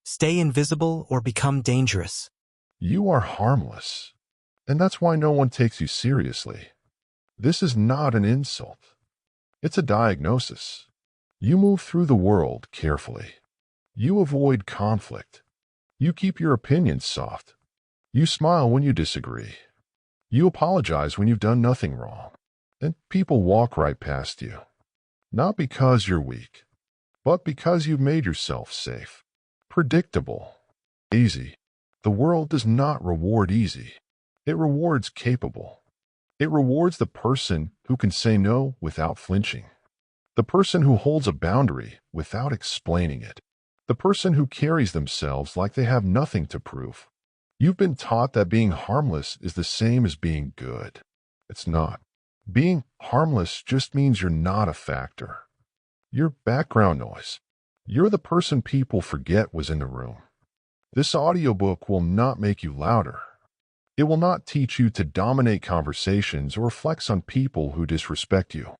Stay invisible or become dangerous. You are harmless, and that's why no one takes you seriously. This is not an insult. It's a diagnosis. You move through the world carefully. You avoid conflict. You keep your opinions soft. You smile when you disagree. You apologize when you've done nothing wrong. And people walk right past you. Not because you're weak, but because you've made yourself safe, predictable, easy. The world does not reward easy. It rewards capable. It rewards the person who can say no without flinching. The person who holds a boundary without explaining it. The person who carries themselves like they have nothing to prove. You've been taught that being harmless is the same as being good. It's not. Being harmless just means you're not a factor. You're background noise. You're the person people forget was in the room. This audiobook will not make you louder. It will not teach you to dominate conversations or flex on people who disrespect you.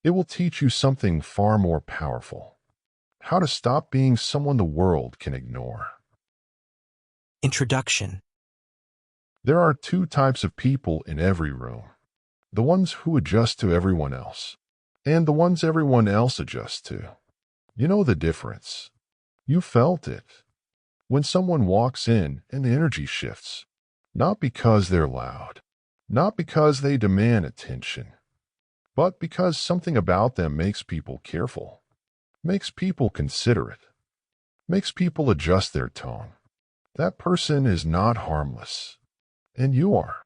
It will teach you something far more powerful. How to stop being someone the world can ignore. Introduction. There are two types of people in every room. The ones who adjust to everyone else, and the ones everyone else adjusts to. You know the difference. You felt it. When someone walks in and the energy shifts, not because they're loud, not because they demand attention, but because something about them makes people careful, makes people considerate, makes people adjust their tone. That person is not harmless, and you are.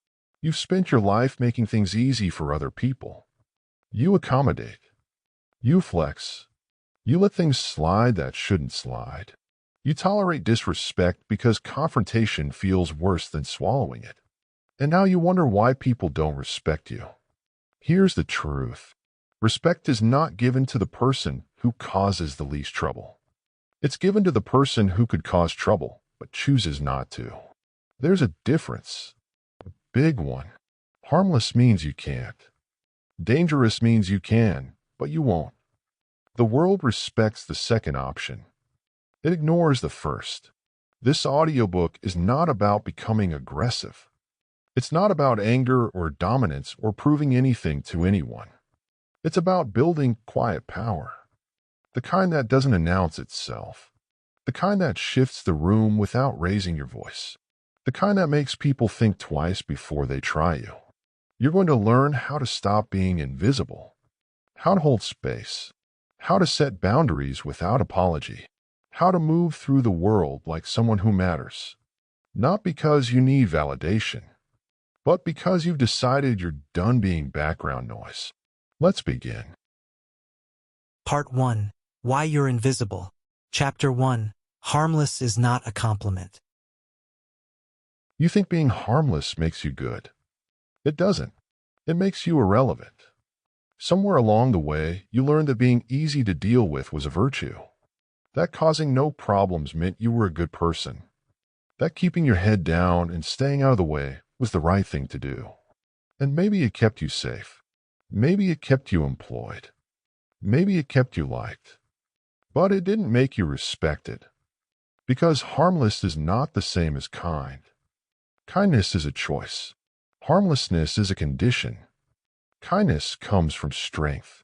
You've spent your life making things easy for other people. You accommodate. You flex. You let things slide that shouldn't slide. You tolerate disrespect because confrontation feels worse than swallowing it. And now you wonder why people don't respect you. Here's the truth. Respect is not given to the person who causes the least trouble. It's given to the person who could cause trouble, but chooses not to. There's a difference. A big one. Harmless means you can't. Dangerous means you can, but you won't. The world respects the second option. It ignores the first. This audiobook is not about becoming aggressive. It's not about anger or dominance or proving anything to anyone. It's about building quiet power. The kind that doesn't announce itself. The kind that shifts the room without raising your voice. The kind that makes people think twice before they try you. You're going to learn how to stop being invisible, how to hold space, how to set boundaries without apology, how to move through the world like someone who matters, not because you need validation, but because you've decided you're done being background noise. Let's begin. Part 1. Why You're Invisible. Chapter 1. Harmless is not a compliment. You think being harmless makes you good. It doesn't. It makes you irrelevant. Somewhere along the way, you learned that being easy to deal with was a virtue. That causing no problems meant you were a good person. That keeping your head down and staying out of the way was the right thing to do. And maybe it kept you safe. Maybe it kept you employed. Maybe it kept you liked. But it didn't make you respected. Because harmless is not the same as kind. Kindness is a choice. Harmlessness is a condition. Kindness comes from strength.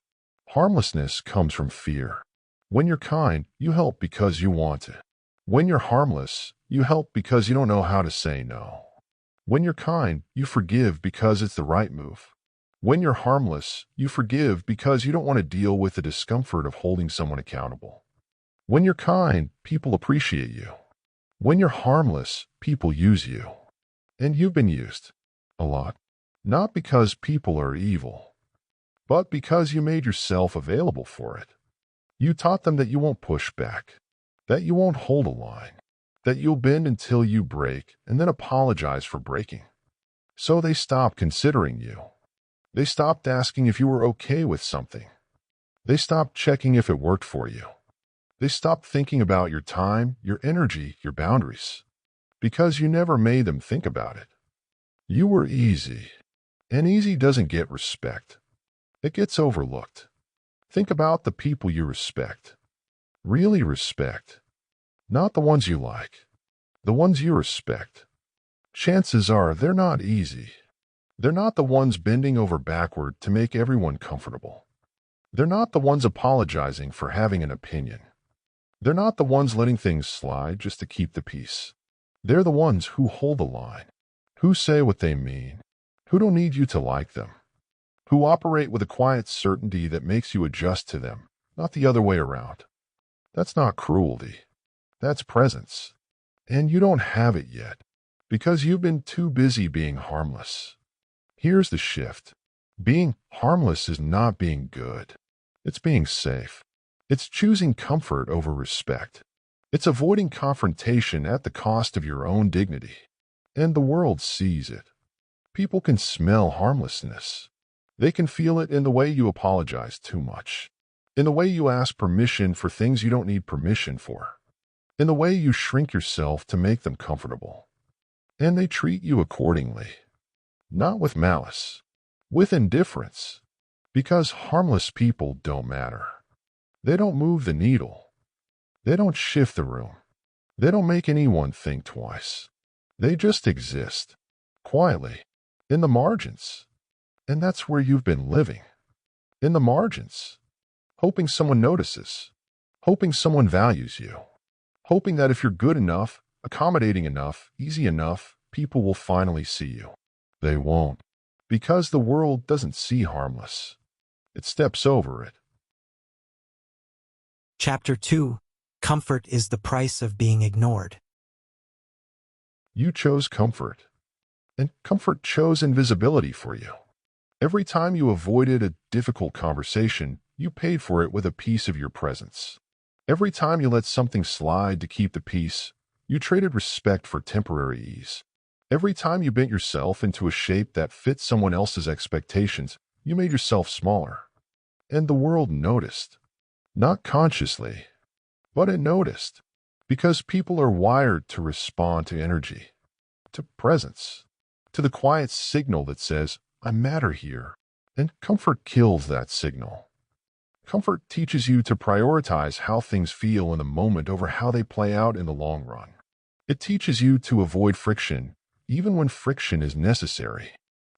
Harmlessness comes from fear. When you're kind, you help because you want to. When you're harmless, you help because you don't know how to say no. When you're kind, you forgive because it's the right move. When you're harmless, you forgive because you don't want to deal with the discomfort of holding someone accountable. When you're kind, people appreciate you. When you're harmless, people use you. And you've been used. A lot. Not because people are evil, but because you made yourself available for it. You taught them that you won't push back, that you won't hold a line, that you'll bend until you break and then apologize for breaking. So they stopped considering you. They stopped asking if you were okay with something. They stopped checking if it worked for you. They stopped thinking about your time, your energy, your boundaries, because you never made them think about it. You were easy, and easy doesn't get respect. It gets overlooked. Think about the people you respect. Really respect. Not the ones you like, the ones you respect. Chances are they're not easy. They're not the ones bending over backward to make everyone comfortable. They're not the ones apologizing for having an opinion. They're not the ones letting things slide just to keep the peace. They're the ones who hold the line, who say what they mean, who don't need you to like them, who operate with a quiet certainty that makes you adjust to them, not the other way around. That's not cruelty. That's presence. And you don't have it yet, because you've been too busy being harmless. Here's the shift. Being harmless is not being good. It's being safe. It's choosing comfort over respect. It's avoiding confrontation at the cost of your own dignity. And the world sees it. People can smell harmlessness. They can feel it in the way you apologize too much, in the way you ask permission for things you don't need permission for, in the way you shrink yourself to make them comfortable. And they treat you accordingly. Not with malice, with indifference, because harmless people don't matter. They don't move the needle. They don't shift the room. They don't make anyone think twice. They just exist, quietly, in the margins. And that's where you've been living, in the margins, hoping someone notices, hoping someone values you, hoping that if you're good enough, accommodating enough, easy enough, people will finally see you. They won't, because the world doesn't see harmless. It steps over it. Chapter 2. Comfort is the price of being ignored. You chose comfort, and comfort chose invisibility for you. Every time you avoided a difficult conversation, you paid for it with a piece of your presence. Every time you let something slide to keep the peace, you traded respect for temporary ease. Every time you bent yourself into a shape that fit someone else's expectations, you made yourself smaller. And the world noticed. Not consciously, but it noticed. Because people are wired to respond to energy, to presence, to the quiet signal that says, I matter here. And comfort kills that signal. Comfort teaches you to prioritize how things feel in the moment over how they play out in the long run. It teaches you to avoid friction, even when friction is necessary.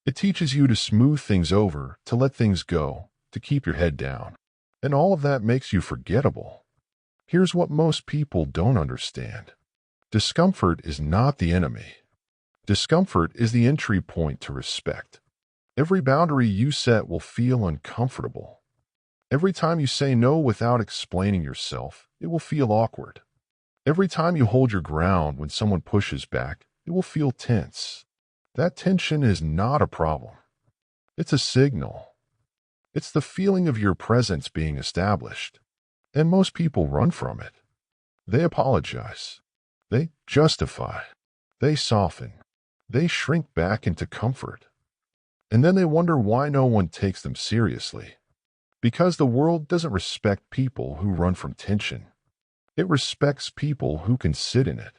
It teaches you to smooth things over, to let things go, to keep your head down. And all of that makes you forgettable. Here's what most people don't understand. Discomfort is not the enemy. Discomfort is the entry point to respect. Every boundary you set will feel uncomfortable. Every time you say no without explaining yourself, it will feel awkward. Every time you hold your ground when someone pushes back, it will feel tense. That tension is not a problem. It's a signal. It's the feeling of your presence being established. And most people run from it. They apologize. They justify. They soften. They shrink back into comfort. And then they wonder why no one takes them seriously. Because the world doesn't respect people who run from tension. It respects people who can sit in it,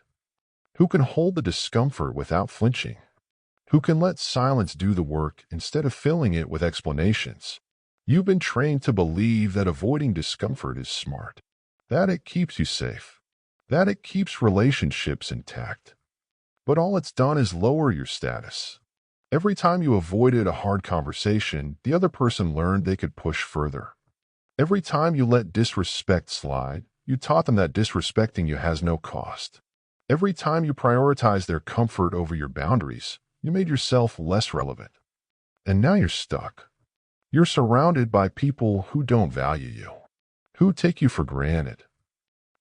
who can hold the discomfort without flinching, who can let silence do the work instead of filling it with explanations. You've been trained to believe that avoiding discomfort is smart, that it keeps you safe, that it keeps relationships intact. But all it's done is lower your status. Every time you avoided a hard conversation, the other person learned they could push further. Every time you let disrespect slide, you taught them that disrespecting you has no cost. Every time you prioritized their comfort over your boundaries, you made yourself less relevant. And now you're stuck. You're surrounded by people who don't value you, who take you for granted,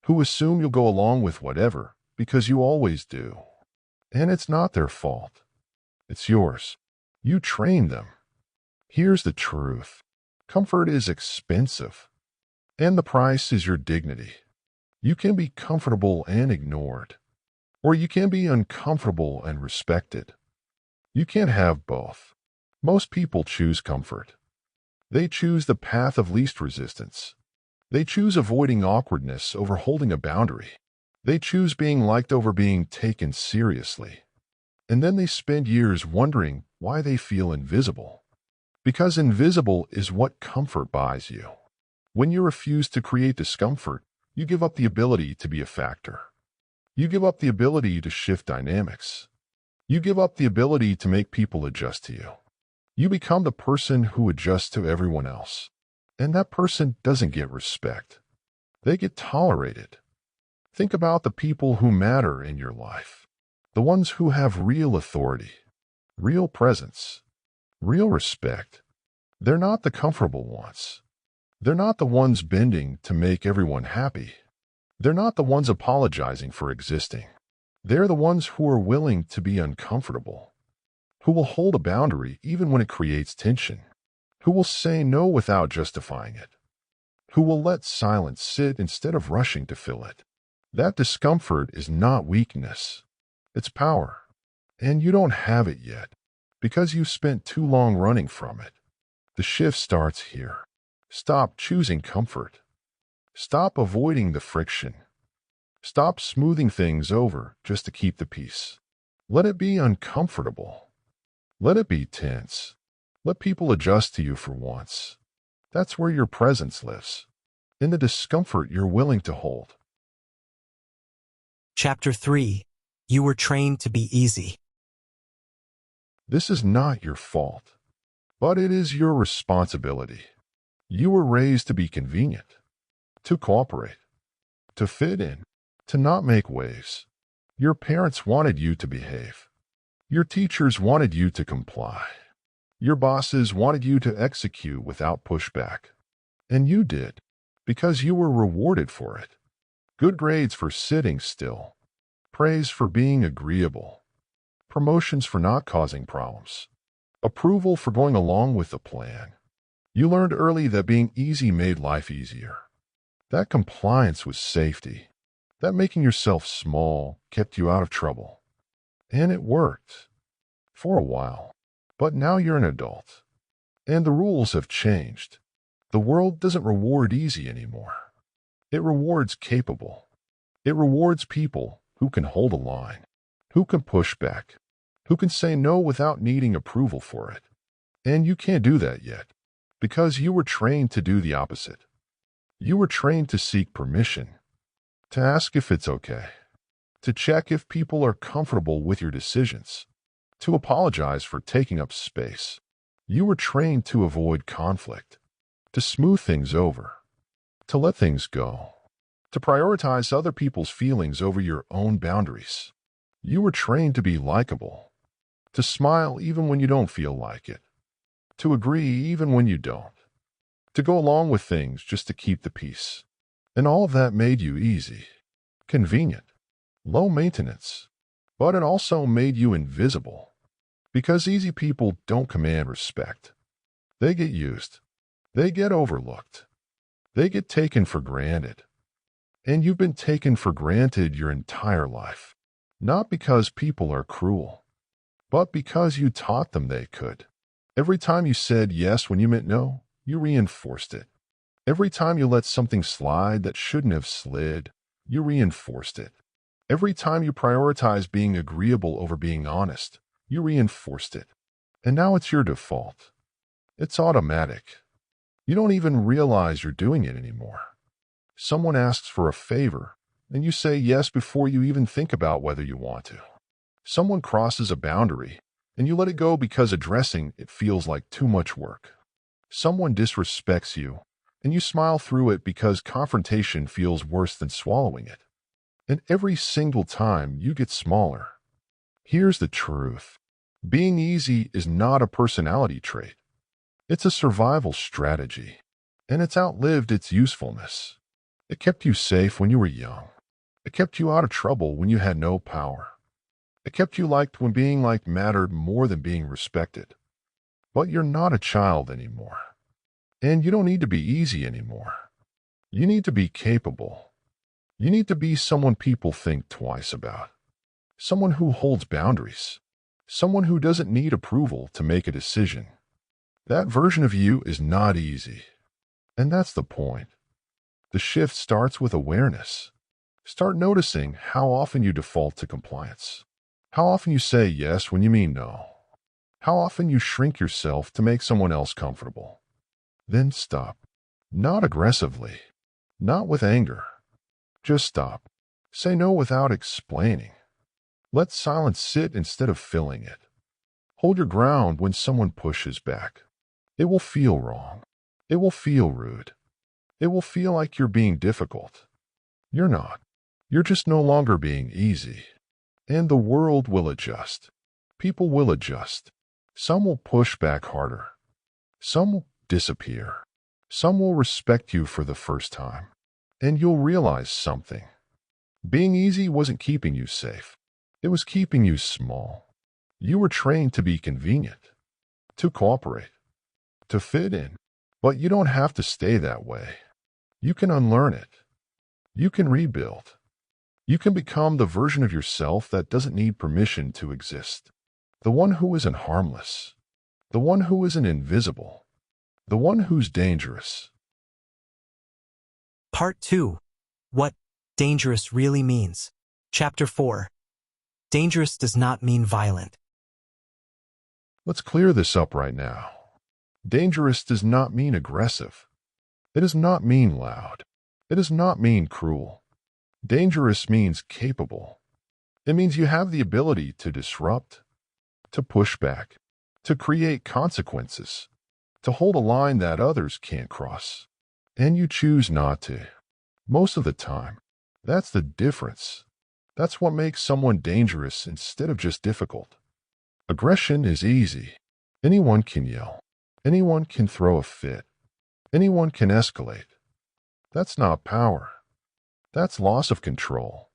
who assume you'll go along with whatever because you always do. And it's not their fault. It's yours. You trained them. Here's the truth. Comfort is expensive, and the price is your dignity. You can be comfortable and ignored, or you can be uncomfortable and respected. You can't have both. Most people choose comfort. They choose the path of least resistance. They choose avoiding awkwardness over holding a boundary. They choose being liked over being taken seriously. And then they spend years wondering why they feel invisible. Because invisible is what comfort buys you. When you refuse to create discomfort, you give up the ability to be a factor. You give up the ability to shift dynamics. You give up the ability to make people adjust to you. You become the person who adjusts to everyone else. And that person doesn't get respect. They get tolerated. Think about the people who matter in your life. The ones who have real authority, real presence, real respect. They're not the comfortable ones. They're not the ones bending to make everyone happy. They're not the ones apologizing for existing. They're the ones who are willing to be uncomfortable, who will hold a boundary even when it creates tension, who will say no without justifying it, who will let silence sit instead of rushing to fill it. That discomfort is not weakness. It's power. And you don't have it yet because you've spent too long running from it. The shift starts here. Stop choosing comfort. Stop avoiding the friction. Stop smoothing things over just to keep the peace. Let it be uncomfortable. Let it be tense. Let people adjust to you for once. That's where your presence lives, in the discomfort you're willing to hold. Chapter 3. You were trained to be easy. This is not your fault, but it is your responsibility. You were raised to be convenient, to cooperate, to fit in, to not make waves. Your parents wanted you to behave. Your teachers wanted you to comply. Your bosses wanted you to execute without pushback. And you did, because you were rewarded for it. Good grades for sitting still. Praise for being agreeable. Promotions for not causing problems. Approval for going along with the plan. You learned early that being easy made life easier. That compliance was safety. That making yourself small kept you out of trouble. And it worked. For a while. But now you're an adult. And the rules have changed. The world doesn't reward easy anymore. It rewards capable. It rewards people who can hold a line, who can push back, who can say no without needing approval for it. And you can't do that yet, because you were trained to do the opposite. You were trained to seek permission, to ask if it's okay, to check if people are comfortable with your decisions, to apologize for taking up space. You were trained to avoid conflict, to smooth things over, to let things go, to prioritize other people's feelings over your own boundaries. You were trained to be likable, to smile even when you don't feel like it, to agree even when you don't, to go along with things just to keep the peace. And all of that made you easy, convenient, low maintenance, but it also made you invisible. Because easy people don't command respect. They get used. They get overlooked. They get taken for granted. And you've been taken for granted your entire life. Not because people are cruel, but because you taught them they could. Every time you said yes when you meant no, you reinforced it. Every time you let something slide that shouldn't have slid, you reinforced it. Every time you prioritized being agreeable over being honest, you reinforced it. And now it's your default. It's automatic. You don't even realize you're doing it anymore. Someone asks for a favor, and you say yes before you even think about whether you want to. Someone crosses a boundary, and you let it go because addressing it feels like too much work. Someone disrespects you, and you smile through it because confrontation feels worse than swallowing it. And every single time you get smaller. Here's the truth. Being easy is not a personality trait. It's a survival strategy, and it's outlived its usefulness. It kept you safe when you were young. It kept you out of trouble when you had no power. It kept you liked when being liked mattered more than being respected. But you're not a child anymore. And you don't need to be easy anymore. You need to be capable. You need to be someone people think twice about. Someone who holds boundaries. Someone who doesn't need approval to make a decision. That version of you is not easy. And that's the point. The shift starts with awareness. Start noticing how often you default to compliance. How often you say yes when you mean no. How often you shrink yourself to make someone else comfortable. Then stop. Not aggressively. Not with anger. Just stop. Say no without explaining. Let silence sit instead of filling it. Hold your ground when someone pushes back. It will feel wrong. It will feel rude. It will feel like you're being difficult. You're not. You're just no longer being easy. And the world will adjust. People will adjust. Some will push back harder. Some will disappear. Some will respect you for the first time. And you'll realize something. Being easy wasn't keeping you safe. It was keeping you small. You were trained to be convenient, to cooperate, to fit in. But you don't have to stay that way. You can unlearn it. You can rebuild. You can become the version of yourself that doesn't need permission to exist. The one who isn't harmless. The one who isn't invisible. The one who's dangerous. Part 2. What dangerous really means. Chapter 4. Dangerous does not mean violent. Let's clear this up right now. Dangerous does not mean aggressive. It does not mean loud. It does not mean cruel. Dangerous means capable. It means you have the ability to disrupt, to push back, to create consequences, to hold a line that others can't cross. And you choose not to. Most of the time. That's the difference. That's what makes someone dangerous instead of just difficult. Aggression is easy. Anyone can yell. Anyone can throw a fit. Anyone can escalate. That's not power. That's loss of control.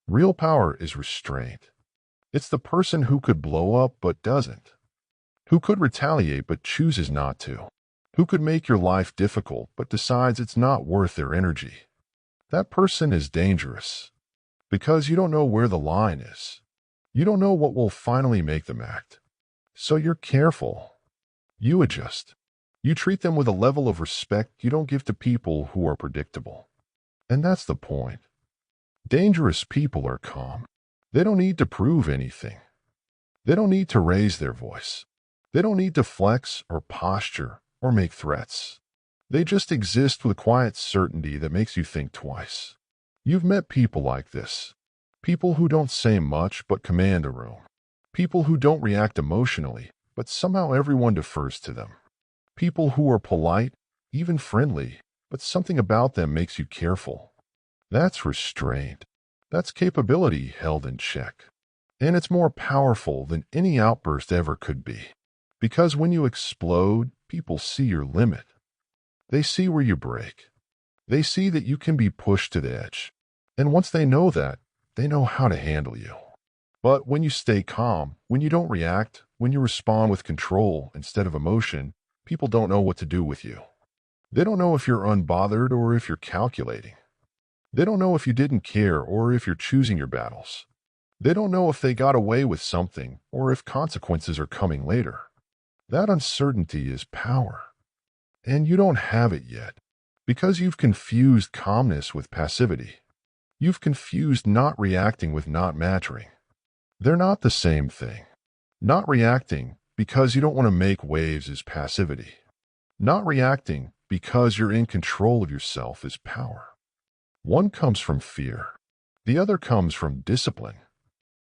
Real power is restraint. It's the person who could blow up but doesn't. Who could retaliate but chooses not to. Who could make your life difficult but decides it's not worth their energy. That person is dangerous. Because you don't know where the line is. You don't know what will finally make them act. So you're careful. You adjust. You treat them with a level of respect you don't give to people who are predictable. And that's the point. Dangerous people are calm. They don't need to prove anything. They don't need to raise their voice. They don't need to flex or posture or make threats. They just exist with a quiet certainty that makes you think twice. You've met people like this. People who don't say much but command a room. People who don't react emotionally, but somehow everyone defers to them. People who are polite, even friendly, but something about them makes you careful. That's restraint. That's capability held in check. And it's more powerful than any outburst ever could be. Because when you explode, people see your limit. They see where you break. They see that you can be pushed to the edge. And once they know that, they know how to handle you. But when you stay calm, when you don't react, when you respond with control instead of emotion, people don't know what to do with you. They don't know if you're unbothered or if you're calculating. They don't know if you didn't care or if you're choosing your battles. They don't know if they got away with something or if consequences are coming later. That uncertainty is power. And you don't have it yet because you've confused calmness with passivity. You've confused not reacting with not mattering. They're not the same thing. Not reacting because you don't want to make waves is passivity. Not reacting because you're in control of yourself is power. One comes from fear. The other comes from discipline.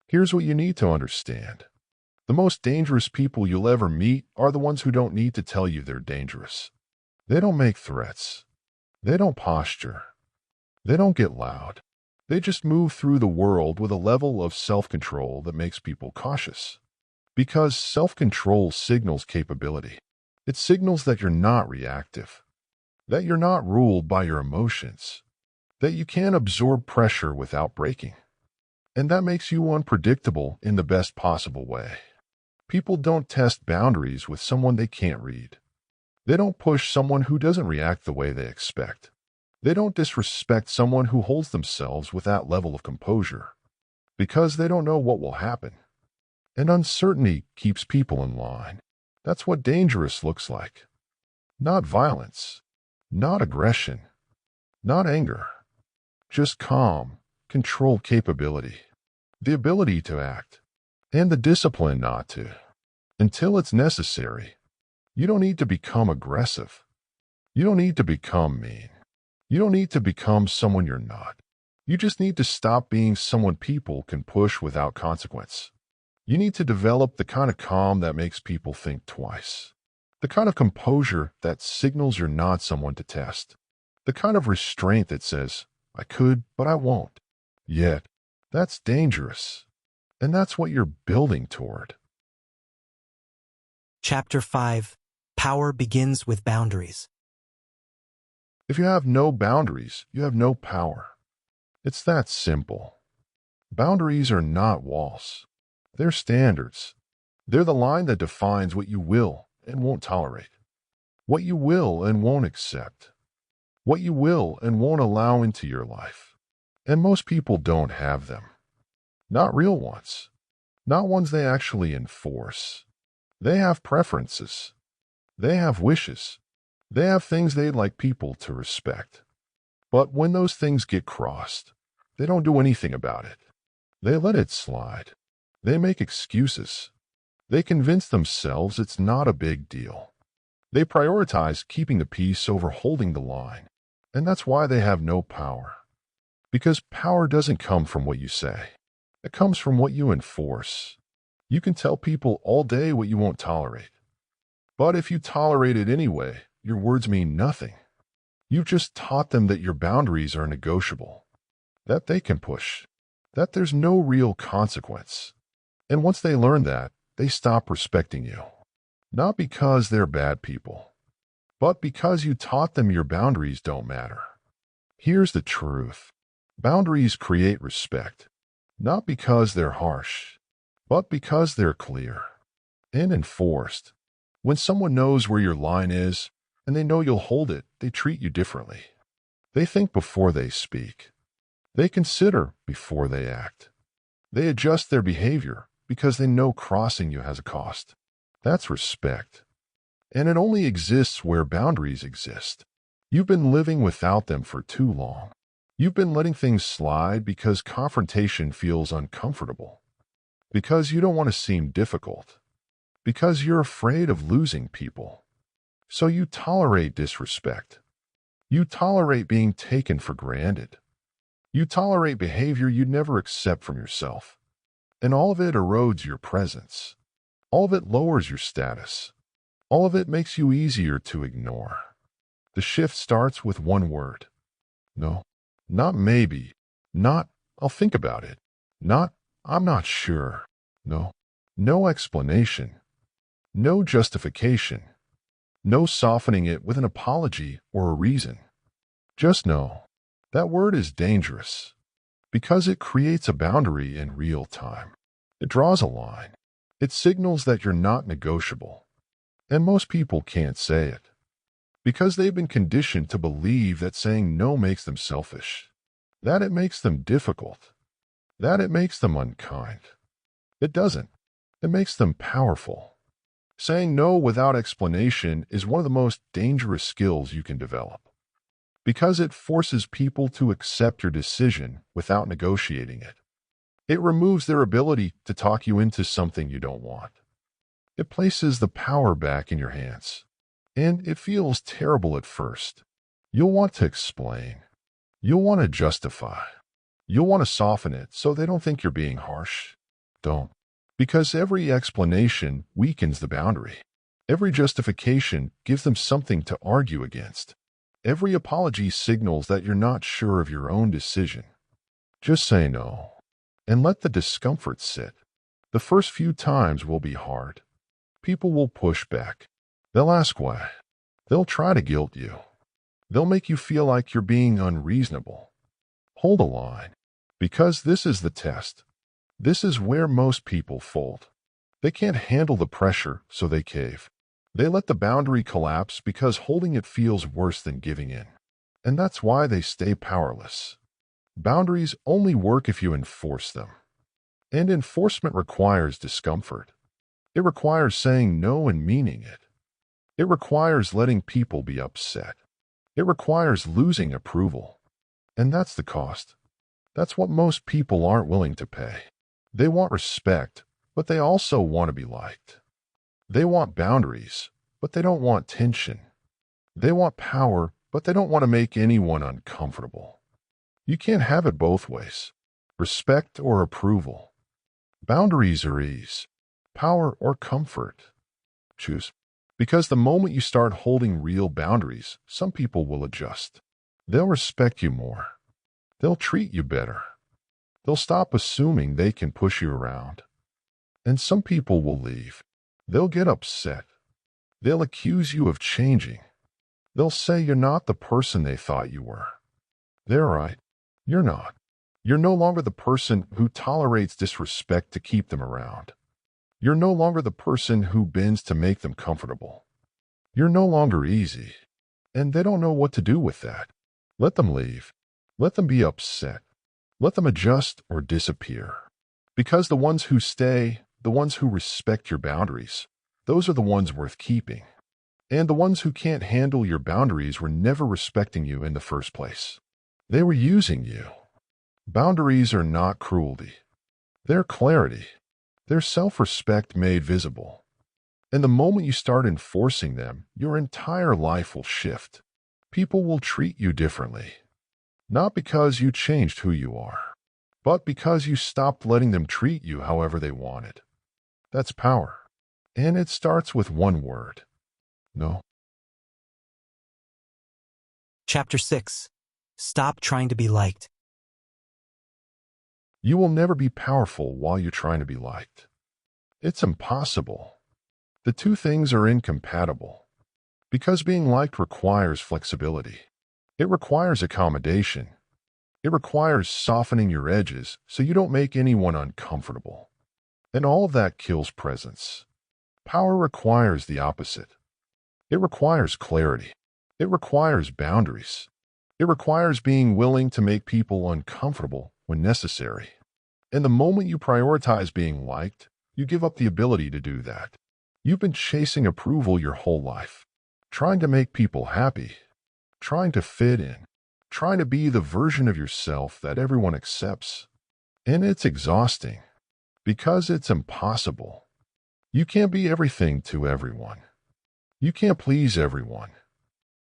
Here's what you need to understand. The most dangerous people you'll ever meet are the ones who don't need to tell you they're dangerous. They don't make threats. They don't posture. They don't get loud. They just move through the world with a level of self-control that makes people cautious. Because self-control signals capability. It signals that you're not reactive. That you're not ruled by your emotions. That you can absorb pressure without breaking. And that makes you unpredictable in the best possible way. People don't test boundaries with someone they can't read. They don't push someone who doesn't react the way they expect. They don't disrespect someone who holds themselves with that level of composure. Because they don't know what will happen. And uncertainty keeps people in line. That's what dangerous looks like. Not violence. Not aggression. Not anger. Just calm, controlled capability. The ability to act. And the discipline not to. Until it's necessary. You don't need to become aggressive. You don't need to become mean. You don't need to become someone you're not. You just need to stop being someone people can push without consequence. You need to develop the kind of calm that makes people think twice. The kind of composure that signals you're not someone to test. The kind of restraint that says, I could, but I won't. Yet, that's dangerous. And that's what you're building toward. Chapter 5. Power begins with boundaries. If you have no boundaries, you have no power. It's that simple. Boundaries are not walls. They're standards. They're the line that defines what you will and won't tolerate, what you will and won't accept, what you will and won't allow into your life. And most people don't have them. Not real ones. Not ones they actually enforce. They have preferences. They have wishes. They have things they'd like people to respect. But when those things get crossed, they don't do anything about it. They let it slide. They make excuses. They convince themselves it's not a big deal. They prioritize keeping the peace over holding the line. And that's why they have no power. Because power doesn't come from what you say. It comes from what you enforce. You can tell people all day what you won't tolerate. But if you tolerate it anyway, your words mean nothing. You've just taught them that your boundaries are negotiable, that they can push, that there's no real consequence. And once they learn that, they stop respecting you. Not because they're bad people, but because you taught them your boundaries don't matter. Here's the truth. Boundaries create respect, not because they're harsh, but because they're clear and enforced. When someone knows where your line is, and they know you'll hold it, they treat you differently. They think before they speak. They consider before they act. They adjust their behavior because they know crossing you has a cost. That's respect. And it only exists where boundaries exist. You've been living without them for too long. You've been letting things slide because confrontation feels uncomfortable. Because you don't want to seem difficult. Because you're afraid of losing people. So you tolerate disrespect. You tolerate being taken for granted. You tolerate behavior you'd never accept from yourself. And all of it erodes your presence. All of it lowers your status. All of it makes you easier to ignore. The shift starts with one word. No. Not maybe. Not, I'll think about it. Not, I'm not sure. No. No explanation. No justification. No softening it with an apology or a reason. Just know. That word is dangerous. Because it creates a boundary in real time. It draws a line. It signals that you're not negotiable. And most people can't say it. Because they've been conditioned to believe that saying no makes them selfish. That it makes them difficult. That it makes them unkind. It doesn't. It makes them powerful. Saying no without explanation is one of the most dangerous skills you can develop. Because it forces people to accept your decision without negotiating it. It removes their ability to talk you into something you don't want. It places the power back in your hands. And it feels terrible at first. You'll want to explain. You'll want to justify. You'll want to soften it so they don't think you're being harsh. Don't. Because every explanation weakens the boundary. Every justification gives them something to argue against. Every apology signals that you're not sure of your own decision. Just say no. And let the discomfort sit. The first few times will be hard. People will push back. They'll ask why. They'll try to guilt you. They'll make you feel like you're being unreasonable. Hold a line. Because this is the test. This is where most people fold. They can't handle the pressure, so they cave. They let the boundary collapse because holding it feels worse than giving in. And that's why they stay powerless. Boundaries only work if you enforce them. And enforcement requires discomfort. It requires saying no and meaning it. It requires letting people be upset. It requires losing approval. And that's the cost. That's what most people aren't willing to pay. They want respect, but they also want to be liked. They want boundaries, but they don't want tension. They want power, but they don't want to make anyone uncomfortable. You can't have it both ways. Respect or approval. Boundaries or ease. Power or comfort. Choose. Because the moment you start holding real boundaries, some people will adjust. They'll respect you more. They'll treat you better. They'll stop assuming they can push you around. And some people will leave. They'll get upset. They'll accuse you of changing. They'll say you're not the person they thought you were. They're right. You're not. You're no longer the person who tolerates disrespect to keep them around. You're no longer the person who bends to make them comfortable. You're no longer easy. And they don't know what to do with that. Let them leave. Let them be upset. Let them adjust or disappear. Because the ones who stay, the ones who respect your boundaries, those are the ones worth keeping. And the ones who can't handle your boundaries were never respecting you in the first place. They were using you. Boundaries are not cruelty. They're clarity. They're self-respect made visible. And the moment you start enforcing them, your entire life will shift. People will treat you differently. Not because you changed who you are, but because you stopped letting them treat you however they wanted. That's power. And it starts with one word. No. Chapter 6. Stop trying to be liked. You will never be powerful while you're trying to be liked. It's impossible. The two things are incompatible. Because being liked requires flexibility. It requires accommodation. It requires softening your edges so you don't make anyone uncomfortable. And all of that kills presence. Power requires the opposite. It requires clarity. It requires boundaries. It requires being willing to make people uncomfortable when necessary. And the moment you prioritize being liked, you give up the ability to do that. You've been chasing approval your whole life, trying to make people happy, trying to fit in, trying to be the version of yourself that everyone accepts. And it's exhausting, because it's impossible. You can't be everything to everyone. You can't please everyone.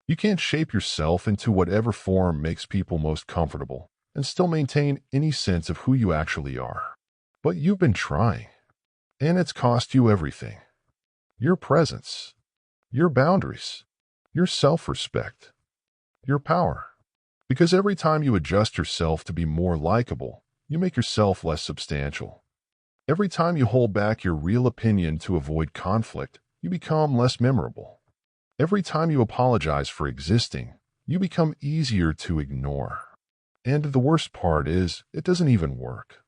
You can't shape yourself into whatever form makes people most comfortable and still maintain any sense of who you actually are. But you've been trying, and it's cost you everything. Your presence, your boundaries, your self-respect, your power. Because every time you adjust yourself to be more likable, you make yourself less substantial. Every time you hold back your real opinion to avoid conflict, you become less memorable. Every time you apologize for existing, you become easier to ignore. And the worst part is, it doesn't even work.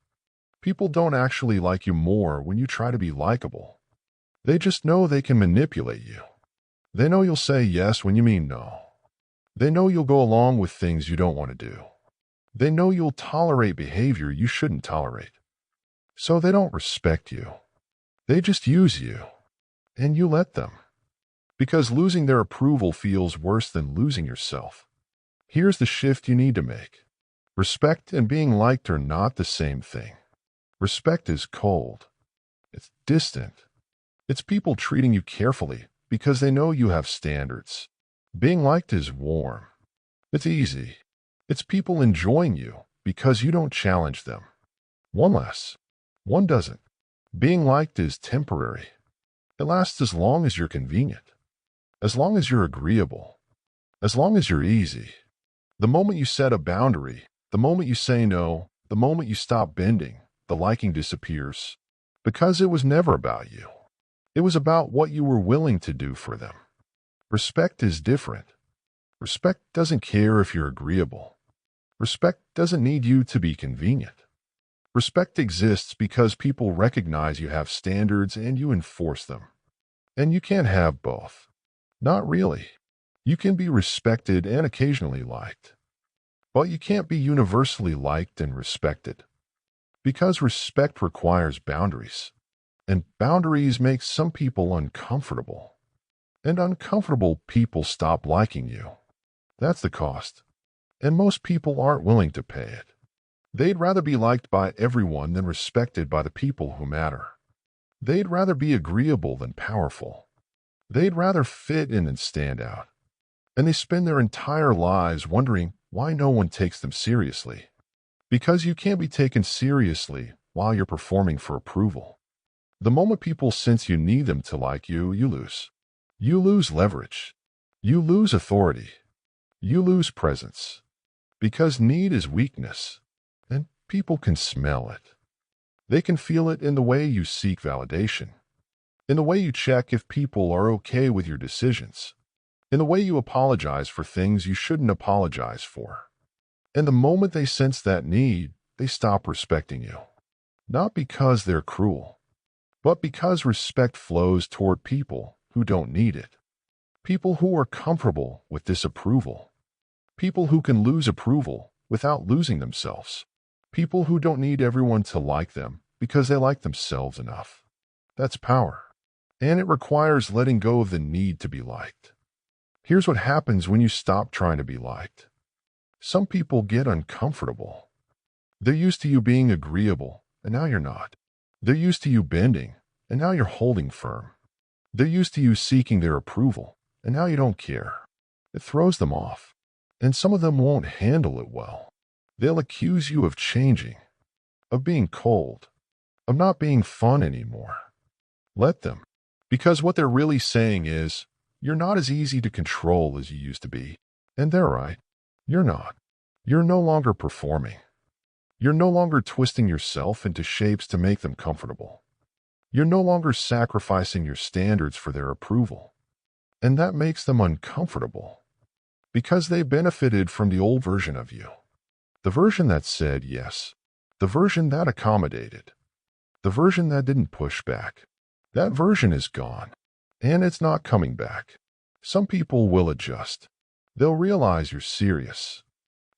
People don't actually like you more when you try to be likable. They just know they can manipulate you. They know you'll say yes when you mean no. They know you'll go along with things you don't want to do. They know you'll tolerate behavior you shouldn't tolerate. So they don't respect you. They just use you. And you let them. Because losing their approval feels worse than losing yourself. Here's the shift you need to make. Respect and being liked are not the same thing. Respect is cold. It's distant. It's people treating you carefully because they know you have standards. Being liked is warm. It's easy. It's people enjoying you because you don't challenge them. One less. One doesn't. Being liked is temporary. It lasts as long as you're convenient. As long as you're agreeable. As long as you're easy. The moment you set a boundary, the moment you say no, the moment you stop bending, the liking disappears. Because it was never about you. It was about what you were willing to do for them. Respect is different. Respect doesn't care if you're agreeable. Respect doesn't need you to be convenient. Respect exists because people recognize you have standards and you enforce them. And you can't have both. Not really. You can be respected and occasionally liked. But you can't be universally liked and respected. Because respect requires boundaries. And boundaries make some people uncomfortable. And uncomfortable people stop liking you. That's the cost. And most people aren't willing to pay it. They'd rather be liked by everyone than respected by the people who matter. They'd rather be agreeable than powerful. They'd rather fit in and stand out. And they spend their entire lives wondering why no one takes them seriously. Because you can't be taken seriously while you're performing for approval. The moment people sense you need them to like you, you lose. You lose leverage. You lose authority. You lose presence. Because need is weakness, and people can smell it. They can feel it in the way you seek validation, in the way you check if people are okay with your decisions, in the way you apologize for things you shouldn't apologize for. And the moment they sense that need, they stop respecting you. Not because they're cruel, but because respect flows toward people who don't need it. People who are comfortable with disapproval. People who can lose approval without losing themselves. People who don't need everyone to like them because they like themselves enough. That's power. And it requires letting go of the need to be liked. Here's what happens when you stop trying to be liked. Some people get uncomfortable. They're used to you being agreeable, and now you're not. They're used to you bending, and now you're holding firm. They're used to you seeking their approval, and now you don't care. It throws them off, and some of them won't handle it well. They'll accuse you of changing, of being cold, of not being fun anymore. Let them, because what they're really saying is, you're not as easy to control as you used to be, and they're right. You're not. You're no longer performing. You're no longer twisting yourself into shapes to make them comfortable. You're no longer sacrificing your standards for their approval. And that makes them uncomfortable because they benefited from the old version of you. The version that said yes. The version that accommodated. The version that didn't push back. That version is gone, and it's not coming back. Some people will adjust. They'll realize you're serious.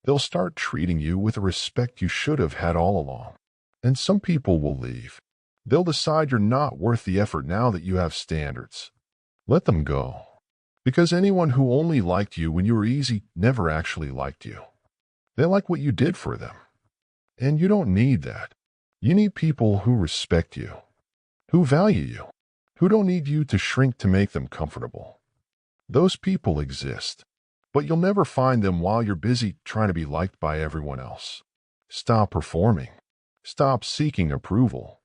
They'll start treating you with the respect you should have had all along. And some people will leave. They'll decide you're not worth the effort now that you have standards. Let them go. Because anyone who only liked you when you were easy never actually liked you. They like what you did for them. And you don't need that. You need people who respect you, who value you, who don't need you to shrink to make them comfortable. Those people exist. But you'll never find them while you're busy trying to be liked by everyone else. Stop performing. Stop seeking approval.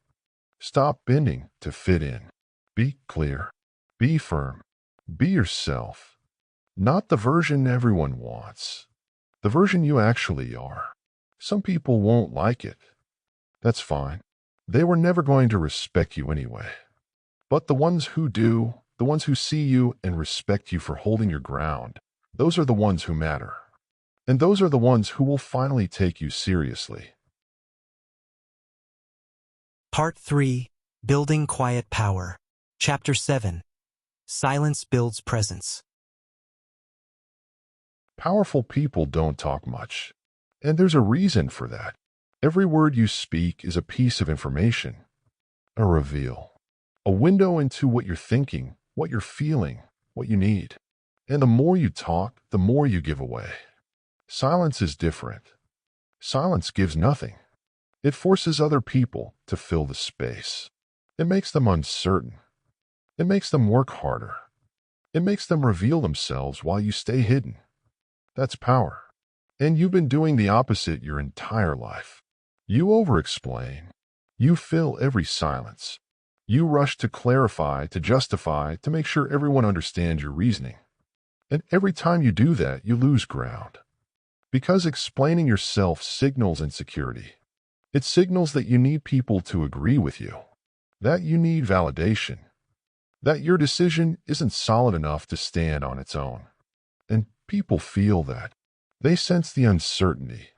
Stop bending to fit in. Be clear. Be firm. Be yourself. Not the version everyone wants. The version you actually are. Some people won't like it. That's fine. They were never going to respect you anyway. But the ones who do, the ones who see you and respect you for holding your ground, those are the ones who matter. And those are the ones who will finally take you seriously. Part 3. Building Quiet Power. Chapter 7. Silence Builds Presence. Powerful people don't talk much. And there's a reason for that. Every word you speak is a piece of information, a reveal, a window into what you're thinking, what you're feeling, what you need. And the more you talk, the more you give away. Silence is different. Silence gives nothing. It forces other people to fill the space. It makes them uncertain. It makes them work harder. It makes them reveal themselves while you stay hidden. That's power. And you've been doing the opposite your entire life. You over-explain. You fill every silence. You rush to clarify, to justify, to make sure everyone understands your reasoning. And every time you do that, you lose ground. Because explaining yourself signals insecurity. It signals that you need people to agree with you, that you need validation, that your decision isn't solid enough to stand on its own. And people feel that. They sense the uncertainty,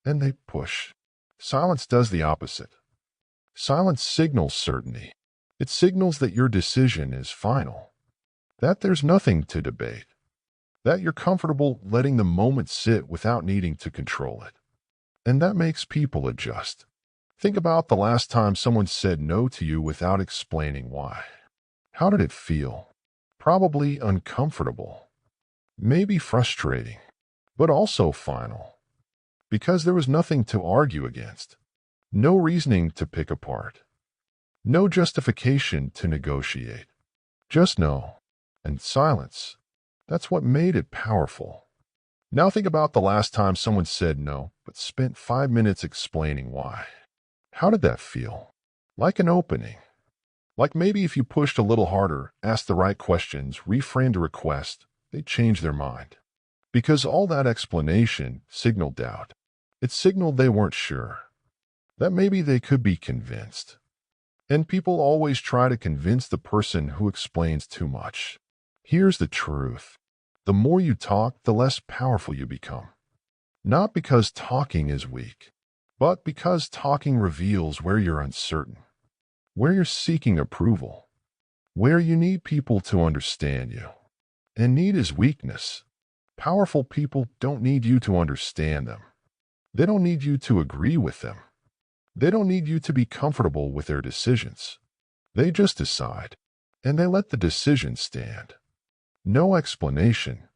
and they push. Silence does the opposite. Silence signals certainty. It signals that your decision is final, that there's nothing to debate, that you're comfortable letting the moment sit without needing to control it. And that makes people adjust. Think about the last time someone said no to you without explaining why. How did it feel? Probably uncomfortable. Maybe frustrating, but also final. Because there was nothing to argue against. No reasoning to pick apart. No justification to negotiate. Just no. And silence. That's what made it powerful. Now think about the last time someone said no, but spent 5 minutes explaining why. How did that feel? Like an opening. Like maybe if you pushed a little harder, asked the right questions, reframed a request, they'd change their mind. Because all that explanation signaled doubt. It signaled they weren't sure. That maybe they could be convinced. And people always try to convince the person who explains too much. Here's the truth. The more you talk, the less powerful you become. Not because talking is weak, but because talking reveals where you're uncertain, where you're seeking approval, where you need people to understand you. And need is weakness. Powerful people don't need you to understand them. They don't need you to agree with them. They don't need you to be comfortable with their decisions. They just decide, and they let the decision stand. No explanation,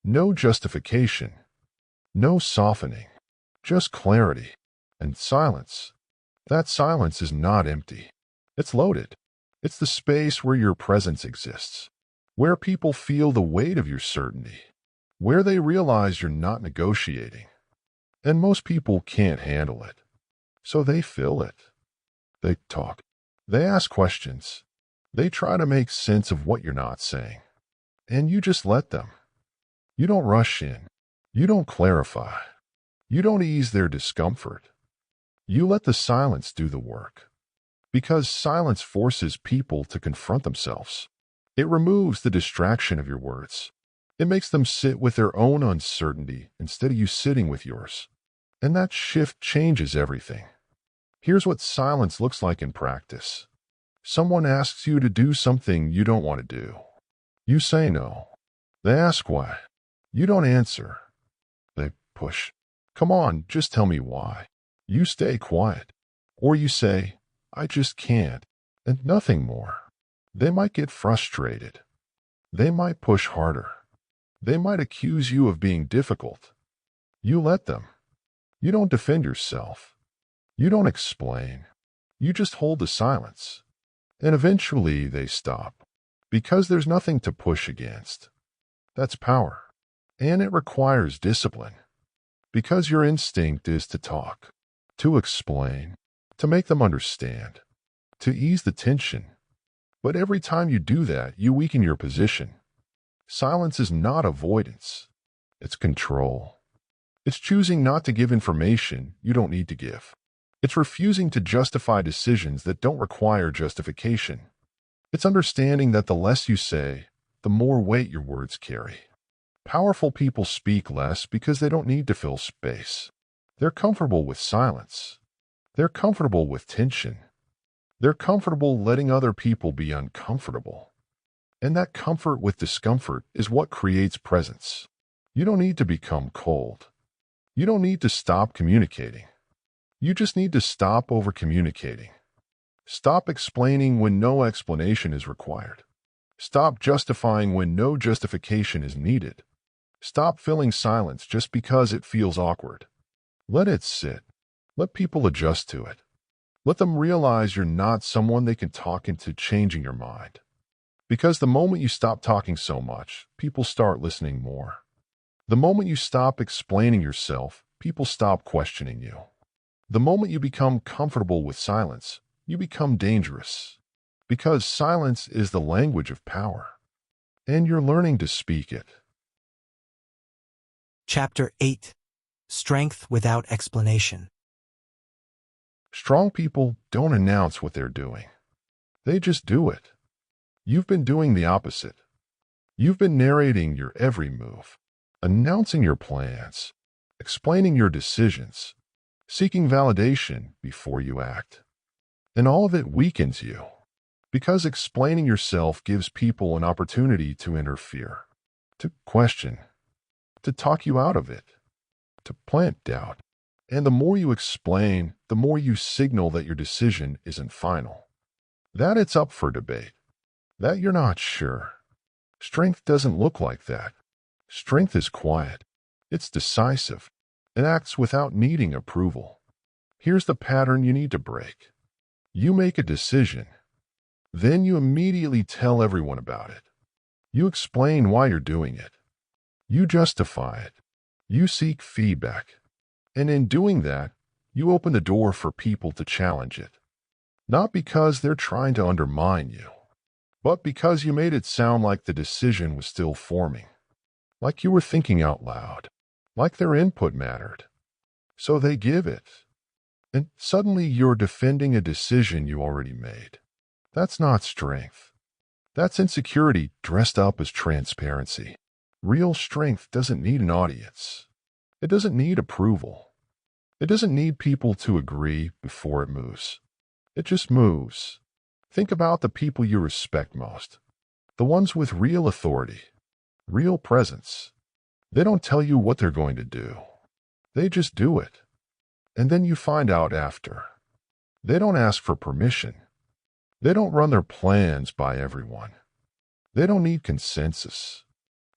no justification, no softening, just clarity and silence. That silence is not empty. It's loaded. It's the space where your presence exists, where people feel the weight of your certainty, where they realize you're not negotiating. And most people can't handle it. So they fill it. They talk. They ask questions. They try to make sense of what you're not saying. And you just let them. You don't rush in. You don't clarify. You don't ease their discomfort. You let the silence do the work. Because silence forces people to confront themselves. It removes the distraction of your words. It makes them sit with their own uncertainty instead of you sitting with yours. And that shift changes everything. Here's what silence looks like in practice. Someone asks you to do something you don't want to do. You say no. They ask why. You don't answer. They push. Come on, just tell me why. You stay quiet. Or you say, I just can't, and nothing more. They might get frustrated. They might push harder. They might accuse you of being difficult. You let them. You don't defend yourself. You don't explain. You just hold the silence. And eventually they stop. Because there's nothing to push against. That's power. And it requires discipline. Because your instinct is to talk, to explain, to make them understand, to ease the tension. But every time you do that, you weaken your position. Silence is not avoidance. It's control. It's choosing not to give information you don't need to give. It's refusing to justify decisions that don't require justification. It's understanding that the less you say, the more weight your words carry. Powerful people speak less because they don't need to fill space. They're comfortable with silence. They're comfortable with tension. They're comfortable letting other people be uncomfortable. And that comfort with discomfort is what creates presence. You don't need to become cold. You don't need to stop communicating. You just need to stop over-communicating. Stop explaining when no explanation is required. Stop justifying when no justification is needed. Stop filling silence just because it feels awkward. Let it sit. Let people adjust to it. Let them realize you're not someone they can talk into changing your mind. Because the moment you stop talking so much, people start listening more. The moment you stop explaining yourself, people stop questioning you. The moment you become comfortable with silence, you become dangerous. Because silence is the language of power. And you're learning to speak it. Chapter 8. Strength Without Explanation. Strong people don't announce what they're doing. They just do it. You've been doing the opposite. You've been narrating your every move, announcing your plans, explaining your decisions, seeking validation before you act. And all of it weakens you, because explaining yourself gives people an opportunity to interfere, to question, to talk you out of it, to plant doubt. And the more you explain, the more you signal that your decision isn't final, that it's up for debate, that you're not sure. Strength doesn't look like that. Strength is quiet. It's decisive. It acts without needing approval. Here's the pattern you need to break. You make a decision. Then you immediately tell everyone about it. You explain why you're doing it. You justify it. You seek feedback. And in doing that, you open the door for people to challenge it. Not because they're trying to undermine you, but because you made it sound like the decision was still forming, like you were thinking out loud, like their input mattered. So they give it. And suddenly you're defending a decision you already made. That's not strength. That's insecurity dressed up as transparency. Real strength doesn't need an audience. It doesn't need approval. It doesn't need people to agree before it moves. It just moves. Think about the people you respect most. The ones with real authority, real presence. They don't tell you what they're going to do. They just do it. And then you find out after. They don't ask for permission. They don't run their plans by everyone. They don't need consensus.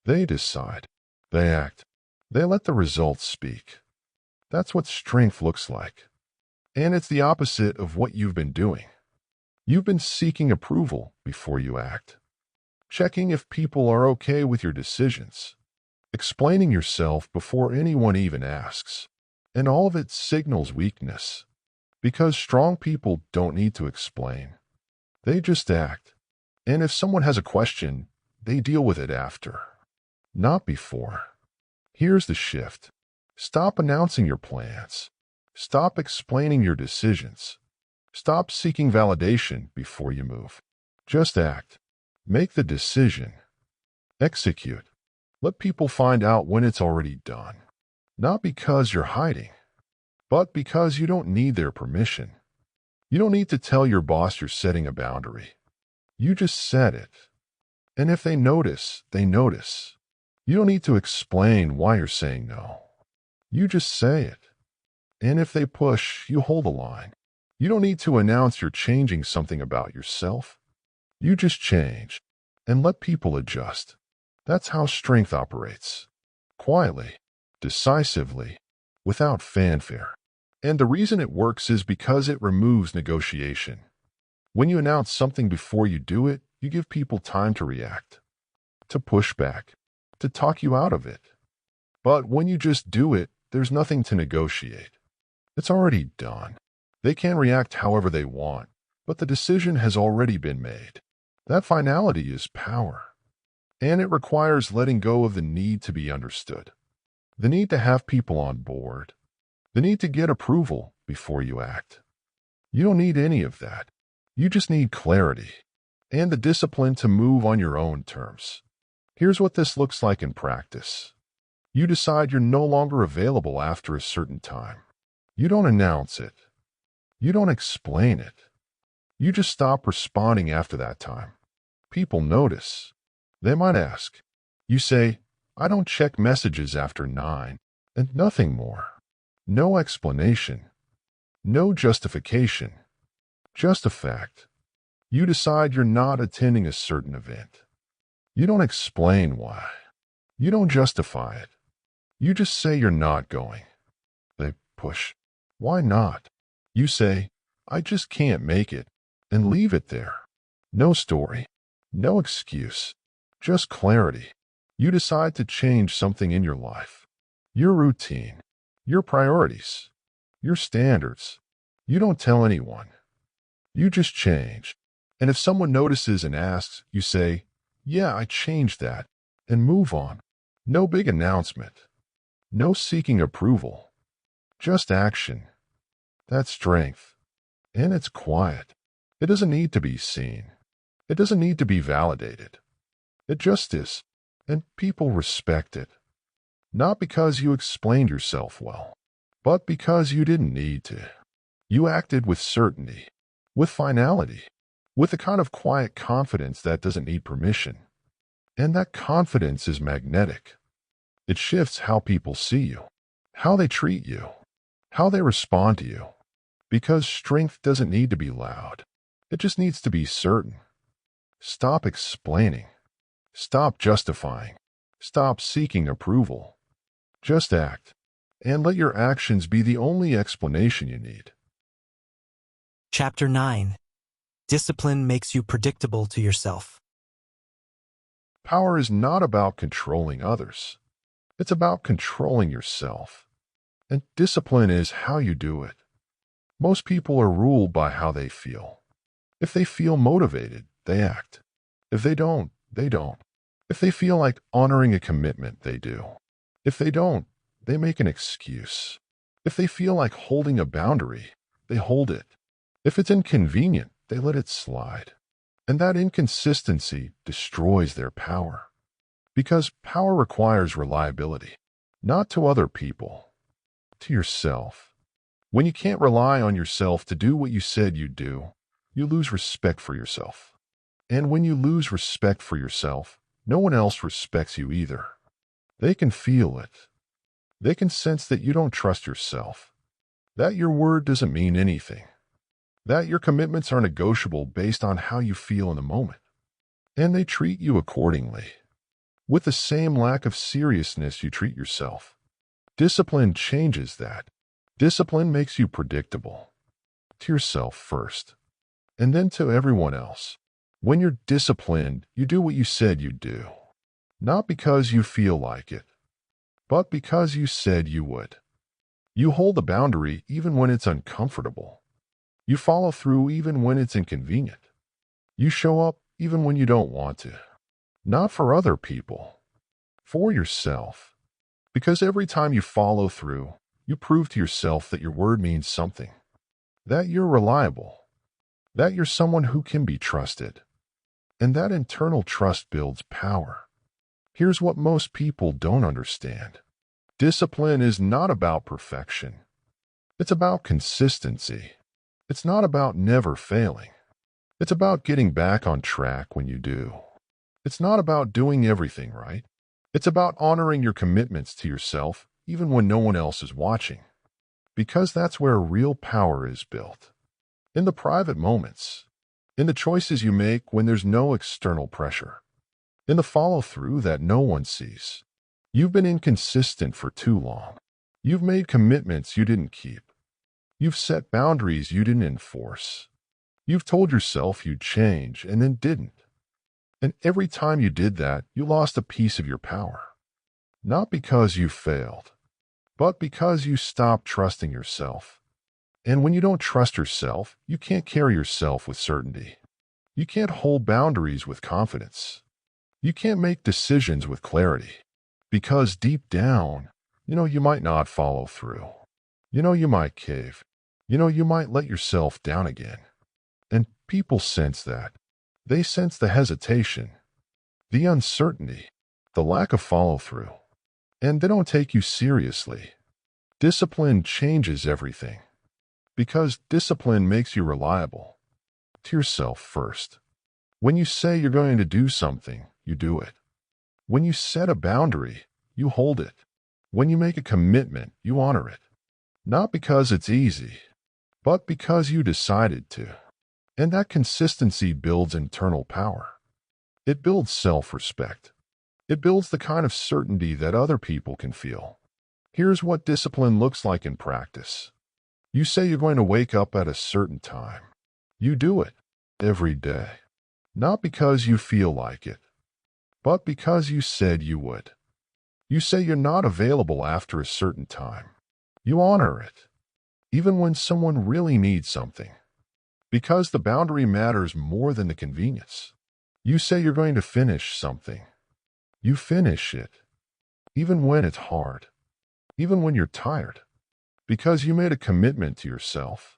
They decide. They act. They let the results speak. That's what strength looks like. And it's the opposite of what you've been doing. You've been seeking approval before you act. Checking if people are okay with your decisions. Explaining yourself before anyone even asks. And all of it signals weakness. Because strong people don't need to explain. They just act. And if someone has a question, they deal with it after. Not before. Here's the shift. Stop announcing your plans. Stop explaining your decisions. Stop seeking validation before you move. Just act. Make the decision. Execute. Let people find out when it's already done. Not because you're hiding, but because you don't need their permission. You don't need to tell your boss you're setting a boundary. You just set it. And if they notice, they notice. You don't need to explain why you're saying no. You just say it. And if they push, you hold the line. You don't need to announce you're changing something about yourself. You just change and let people adjust. That's how strength operates. Quietly, decisively, without fanfare. And the reason it works is because it removes negotiation. When you announce something before you do it, you give people time to react, to push back, to talk you out of it. But when you just do it, there's nothing to negotiate. It's already done. They can react however they want, but the decision has already been made. That finality is power. And it requires letting go of the need to be understood, the need to have people on board, the need to get approval before you act. You don't need any of that. You just need clarity and the discipline to move on your own terms. Here's what this looks like in practice. You decide you're no longer available after a certain time. You don't announce it. You don't explain it. You just stop responding after that time. People notice. They might ask. You say, I don't check messages after 9, and nothing more. No explanation. No justification. Just a fact. You decide you're not attending a certain event. You don't explain why. You don't justify it. You just say you're not going. They push. Why not? You say, I just can't make it, and leave it there. No story. No excuse. Just clarity. You decide to change something in your life. Your routine. Your priorities. Your standards. You don't tell anyone. You just change. And if someone notices and asks, you say, yeah, I changed that, and move on. No big announcement. No seeking approval. Just action. That's strength. And it's quiet. It doesn't need to be seen. It doesn't need to be validated. It just is. And people respect it. Not because you explained yourself well, but because you didn't need to. You acted with certainty, with finality, with the kind of quiet confidence that doesn't need permission. And that confidence is magnetic. It shifts how people see you, how they treat you, how they respond to you. Because strength doesn't need to be loud. It just needs to be certain. Stop explaining. Stop justifying. Stop seeking approval. Just act, and let your actions be the only explanation you need. Chapter 9. Discipline makes you predictable to yourself. Power is not about controlling others. It's about controlling yourself. And discipline is how you do it. Most people are ruled by how they feel. If they feel motivated, they act. If they don't, they don't. If they feel like honoring a commitment, they do. If they don't, they make an excuse. If they feel like holding a boundary, they hold it. If it's inconvenient, they let it slide. And that inconsistency destroys their power. Because power requires reliability, not to other people, to yourself. When you can't rely on yourself to do what you said you'd do, you lose respect for yourself. And when you lose respect for yourself, no one else respects you either. They can feel it. They can sense that you don't trust yourself, that your word doesn't mean anything, that your commitments are negotiable based on how you feel in the moment. And they treat you accordingly, with the same lack of seriousness you treat yourself. Discipline changes that. Discipline makes you predictable. To yourself first, and then to everyone else. When you're disciplined, you do what you said you'd do. Not because you feel like it, but because you said you would. You hold the boundary even when it's uncomfortable. You follow through even when it's inconvenient. You show up even when you don't want to. Not for other people, for yourself. Because every time you follow through, you prove to yourself that your word means something, that you're reliable, that you're someone who can be trusted. And that internal trust builds power. Here's what most people don't understand. Discipline is not about perfection. It's about consistency. It's not about never failing. It's about getting back on track when you do. It's not about doing everything right. It's about honoring your commitments to yourself even when no one else is watching. Because that's where real power is built. In the private moments. In the choices you make when there's no external pressure. In the follow-through that no one sees. You've been inconsistent for too long. You've made commitments you didn't keep. You've set boundaries you didn't enforce. You've told yourself you'd change and then didn't. And every time you did that, you lost a piece of your power. Not because you failed, but because you stopped trusting yourself. And when you don't trust yourself, you can't carry yourself with certainty. You can't hold boundaries with confidence. You can't make decisions with clarity. Because deep down, you might not follow through. You might cave. You might let yourself down again. And people sense that. They sense the hesitation, the uncertainty, the lack of follow-through. And they don't take you seriously. Discipline changes everything. Because discipline makes you reliable. To yourself first. When you say you're going to do something, you do it. When you set a boundary, you hold it. When you make a commitment, you honor it. Not because it's easy, but because you decided to. And that consistency builds internal power. It builds self-respect. It builds the kind of certainty that other people can feel. Here's what discipline looks like in practice. You say you're going to wake up at a certain time. You do it every day. Not because you feel like it, but because you said you would. You say you're not available after a certain time. You honor it, even when someone really needs something. Because the boundary matters more than the convenience. You say you're going to finish something. You finish it, even when it's hard, even when you're tired. Because you made a commitment to yourself.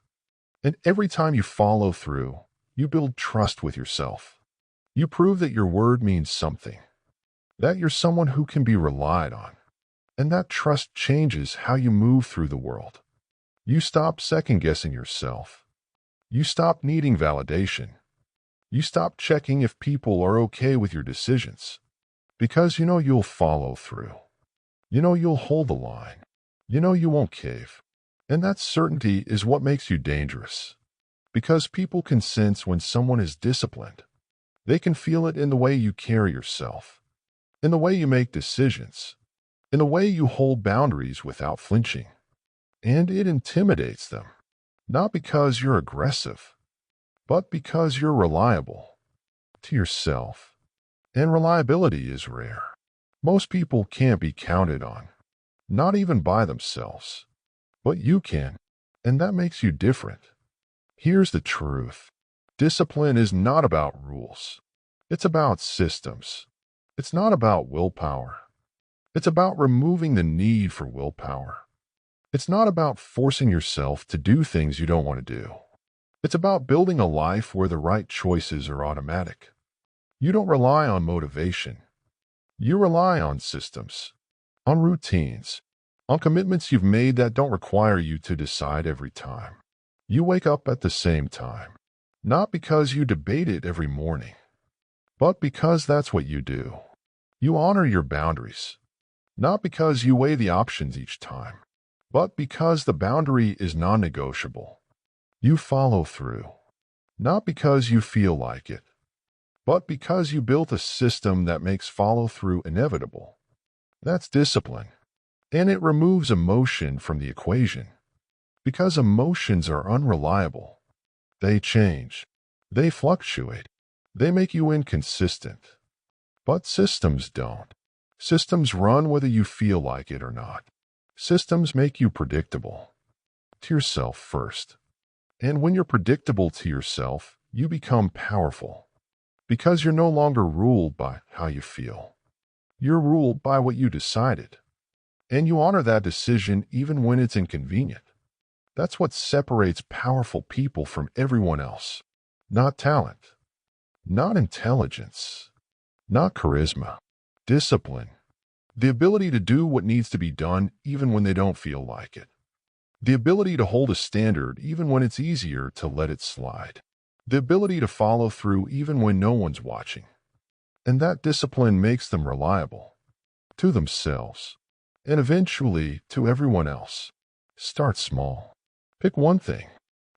And every time you follow through, you build trust with yourself. You prove that your word means something, that you're someone who can be relied on. And that trust changes how you move through the world. You stop second-guessing yourself. You stop needing validation. You stop checking if people are okay with your decisions. Because you'll follow through. You'll hold the line. You won't cave. And that certainty is what makes you dangerous. Because people can sense when someone is disciplined. They can feel it in the way you carry yourself, in the way you make decisions, in the way you hold boundaries without flinching. And it intimidates them, not because you're aggressive, but because you're reliable to yourself. And reliability is rare. Most people can't be counted on, not even by themselves. But you can, and that makes you different. Here's the truth. Discipline is not about rules. It's about systems. It's not about willpower. It's about removing the need for willpower. It's not about forcing yourself to do things you don't want to do. It's about building a life where the right choices are automatic. You don't rely on motivation. You rely on systems, on routines, on commitments you've made that don't require you to decide every time. You wake up at the same time, not because you debate it every morning, but because that's what you do. You honor your boundaries, not because you weigh the options each time, but because the boundary is non-negotiable. You follow through, not because you feel like it, but because you built a system that makes follow-through inevitable. That's discipline, and it removes emotion from the equation, because emotions are unreliable. They change, they fluctuate, they make you inconsistent. But systems don't. Systems run whether you feel like it or not. Systems make you predictable. To yourself first. And when you're predictable to yourself, you become powerful. Because you're no longer ruled by how you feel. You're ruled by what you decided. And you honor that decision even when it's inconvenient. That's what separates powerful people from everyone else. Not talent. Not intelligence. Not charisma. Discipline. The ability to do what needs to be done even when they don't feel like it. The ability to hold a standard even when it's easier to let it slide. The ability to follow through even when no one's watching. And that discipline makes them reliable. To themselves. And eventually to everyone else. Start small. Pick one thing.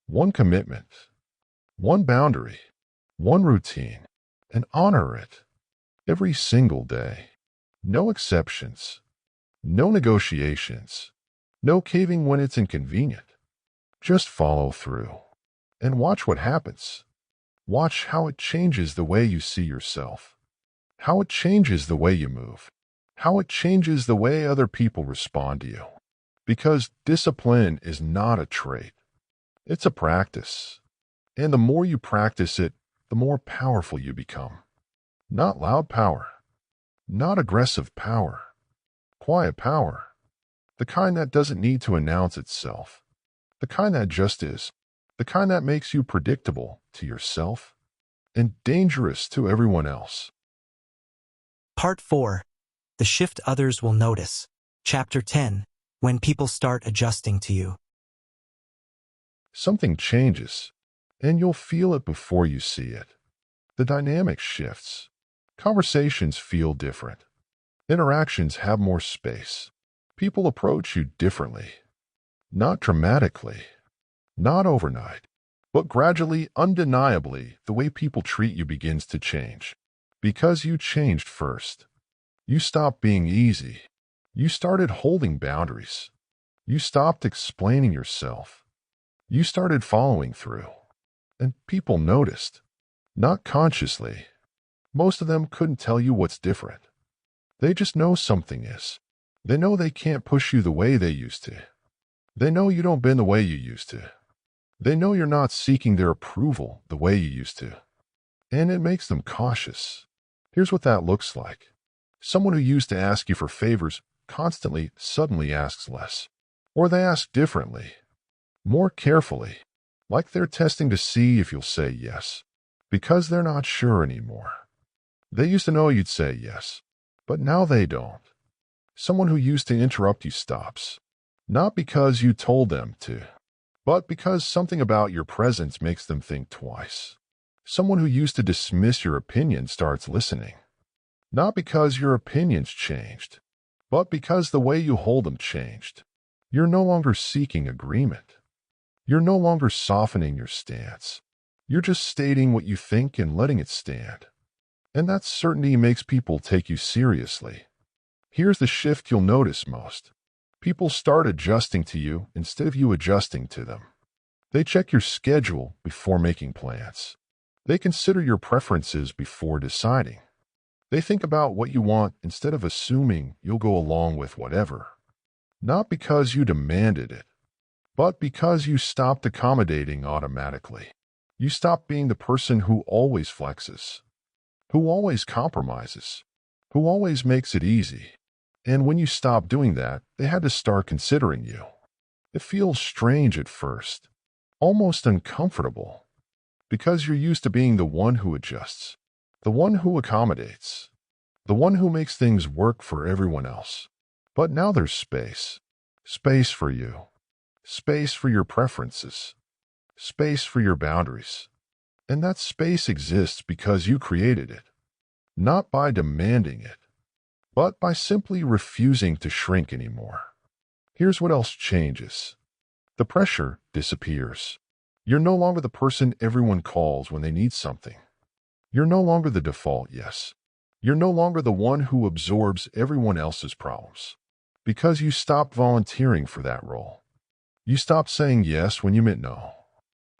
One commitment. One boundary. One routine. And honor it. Every single day. No exceptions. No negotiations. No caving when it's inconvenient. Just follow through. And watch what happens. Watch how it changes the way you see yourself. How it changes the way you move. How it changes the way other people respond to you. Because discipline is not a trait. It's a practice. And the more you practice it, the more powerful you become. Not loud power. Not aggressive power. Quiet power. The kind that doesn't need to announce itself. The kind that just is. The kind that makes you predictable to yourself and dangerous to everyone else. Part 4. The Shift Others Will Notice. Chapter 10. When People Start Adjusting to You. Something changes, and you'll feel it before you see it. The dynamic shifts. Conversations feel different. Interactions have more space. People approach you differently. Not dramatically. Not overnight. But gradually, undeniably, the way people treat you begins to change. Because you changed first. You stopped being easy. You started holding boundaries. You stopped explaining yourself. You started following through. And people noticed. Not consciously. Most of them couldn't tell you what's different. They just know something is. They know they can't push you the way they used to. They know you don't bend the way you used to. They know you're not seeking their approval the way you used to. And it makes them cautious. Here's what that looks like. Someone who used to ask you for favors constantly suddenly asks less. Or they ask differently. More carefully. Like they're testing to see if you'll say yes. Because they're not sure anymore. They used to know you'd say yes. But now they don't. Someone who used to interrupt you stops. Not because you told them to, but because something about your presence makes them think twice. Someone who used to dismiss your opinion starts listening. Not because your opinions changed, but because the way you hold them changed. You're no longer seeking agreement. You're no longer softening your stance. You're just stating what you think and letting it stand. And that certainty makes people take you seriously. Here's the shift you'll notice most. People start adjusting to you instead of you adjusting to them. They check your schedule before making plans. They consider your preferences before deciding. They think about what you want instead of assuming you'll go along with whatever. Not because you demanded it, but because you stopped accommodating automatically. You stopped being the person who always flexes, who always compromises, who always makes it easy. And when you stopped doing that, they had to start considering you. It feels strange at first, almost uncomfortable, because you're used to being the one who adjusts, the one who accommodates, the one who makes things work for everyone else. But now there's space. Space for you. Space for your preferences. Space for your boundaries. And that space exists because you created it, not by demanding it, but by simply refusing to shrink anymore. Here's what else changes. The pressure disappears. You're no longer the person everyone calls when they need something. You're no longer the default yes. You're no longer the one who absorbs everyone else's problems. Because you stopped volunteering for that role. You stopped saying yes when you meant no.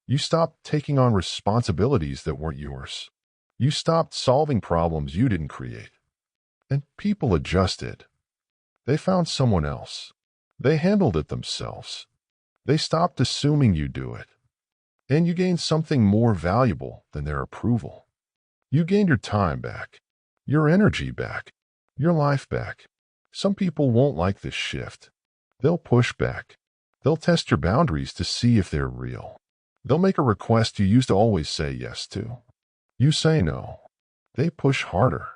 You stopped taking on responsibilities that weren't yours. You stopped solving problems you didn't create. And people adjusted. They found someone else. They handled it themselves. They stopped assuming you do it. And you gained something more valuable than their approval. You gained your time back, your energy back, your life back. Some people won't like this shift. They'll push back. They'll test your boundaries to see if they're real. They'll make a request you used to always say yes to. You say no. They push harder.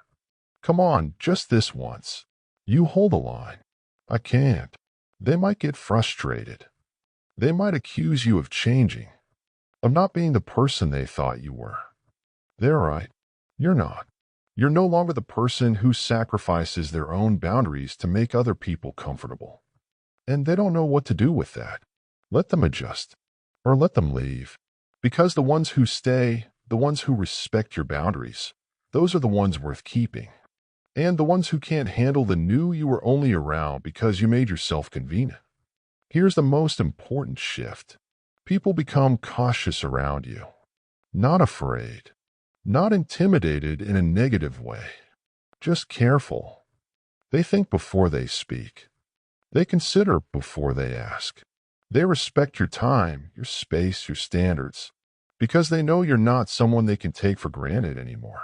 Come on, just this once. You hold the line. I can't. They might get frustrated. They might accuse you of changing, of not being the person they thought you were. They're right. You're not. You're no longer the person who sacrifices their own boundaries to make other people comfortable. And they don't know what to do with that. Let them adjust. Or let them leave. Because the ones who stay, the ones who respect your boundaries, those are the ones worth keeping. And the ones who can't handle the new you were only around because you made yourself convenient. Here's the most important shift. People become cautious around you. Not afraid. Not intimidated in a negative way. Just careful. They think before they speak. They consider before they ask. They respect your time, your space, your standards, because they know you're not someone they can take for granted anymore.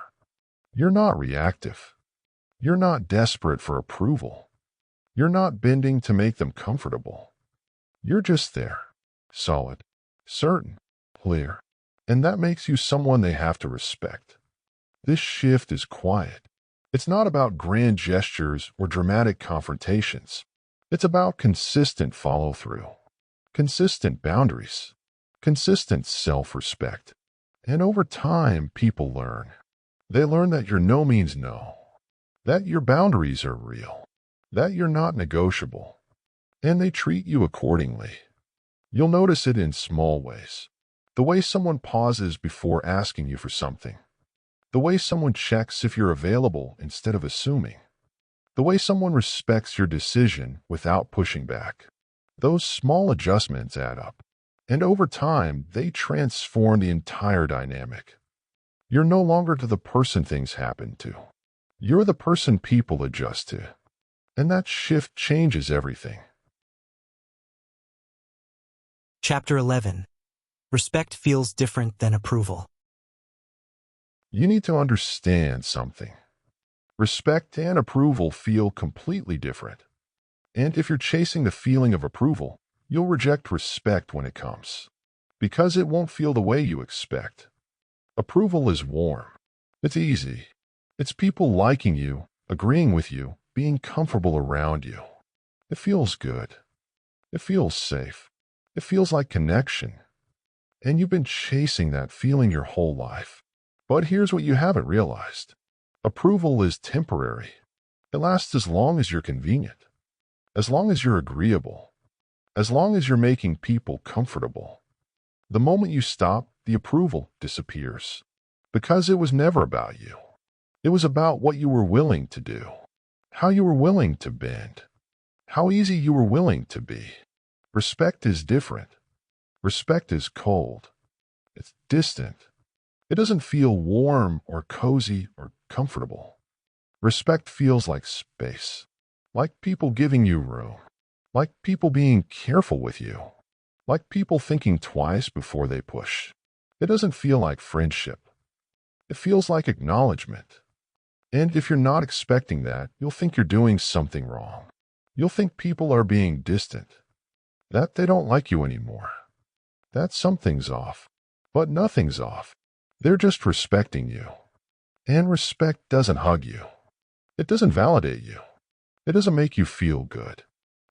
You're not reactive. You're not desperate for approval. You're not bending to make them comfortable. You're just there, solid, certain, clear, and that makes you someone they have to respect. This shift is quiet. It's not about grand gestures or dramatic confrontations. It's about consistent follow-through, consistent boundaries, consistent self-respect. And over time, people learn. They learn that your no means no, that your boundaries are real, that you're not negotiable, and they treat you accordingly. You'll notice it in small ways. The way someone pauses before asking you for something. The way someone checks if you're available instead of assuming. The way someone respects your decision without pushing back. Those small adjustments add up. And over time, they transform the entire dynamic. You're no longer the person things happen to. You're the person people adjust to. And that shift changes everything. Chapter 11. Respect feels different than approval. You need to understand something. Respect and approval feel completely different. And if you're chasing the feeling of approval, you'll reject respect when it comes. Because it won't feel the way you expect. Approval is warm. It's easy. It's people liking you, agreeing with you, being comfortable around you. It feels good. It feels safe. It feels like connection. And you've been chasing that feeling your whole life. But here's what you haven't realized. Approval is temporary. It lasts as long as you're convenient. As long as you're agreeable. As long as you're making people comfortable. The moment you stop, the approval disappears. Because it was never about you. It was about what you were willing to do. How you were willing to bend. How easy you were willing to be. Respect is different. Respect is cold. It's distant. It doesn't feel warm or cozy or comfortable. Respect feels like space, like people giving you room, like people being careful with you, like people thinking twice before they push. It doesn't feel like friendship. It feels like acknowledgement. And if you're not expecting that, you'll think you're doing something wrong. You'll think people are being distant, that they don't like you anymore, that something's off. But nothing's off. They're just respecting you. And respect doesn't hug you. It doesn't validate you. It doesn't make you feel good.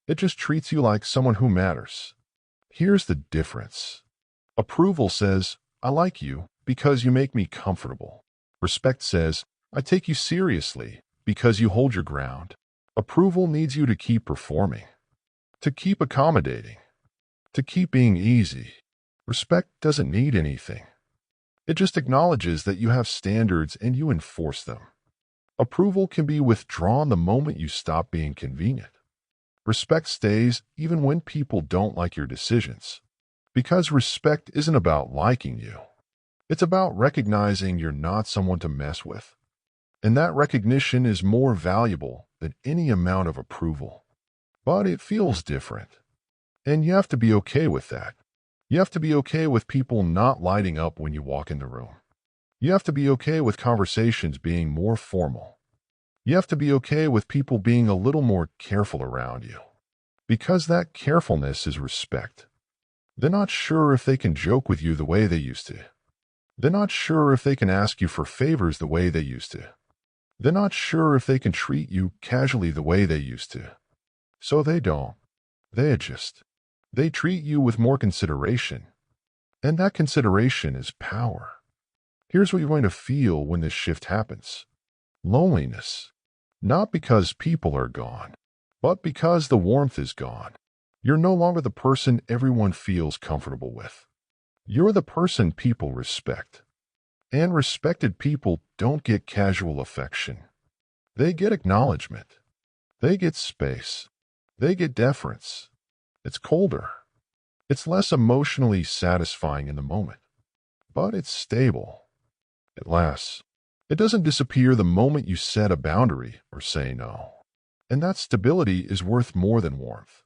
It just treats you like someone who matters. Here's the difference. Approval says, I like you because you make me comfortable. Respect says, I take you seriously because you hold your ground. Approval needs you to keep performing, to keep accommodating, to keep being easy. Respect doesn't need anything. It just acknowledges that you have standards and you enforce them. Approval can be withdrawn the moment you stop being convenient. Respect stays even when people don't like your decisions. Because respect isn't about liking you. It's about recognizing you're not someone to mess with. And that recognition is more valuable than any amount of approval. But it feels different. And you have to be okay with that. You have to be okay with people not lighting up when you walk in the room. You have to be okay with conversations being more formal. You have to be okay with people being a little more careful around you. Because that carefulness is respect. They're not sure if they can joke with you the way they used to. They're not sure if they can ask you for favors the way they used to. They're not sure if they can treat you casually the way they used to. So they don't. They adjust. They treat you with more consideration. And that consideration is power. Here's what you're going to feel when this shift happens. Loneliness. Not because people are gone, but because the warmth is gone. You're no longer the person everyone feels comfortable with. You're the person people respect. And respected people don't get casual affection. They get acknowledgement. They get space. They get deference. It's colder. It's less emotionally satisfying in the moment. But it's stable. It lasts. It doesn't disappear the moment you set a boundary or say no. And that stability is worth more than warmth.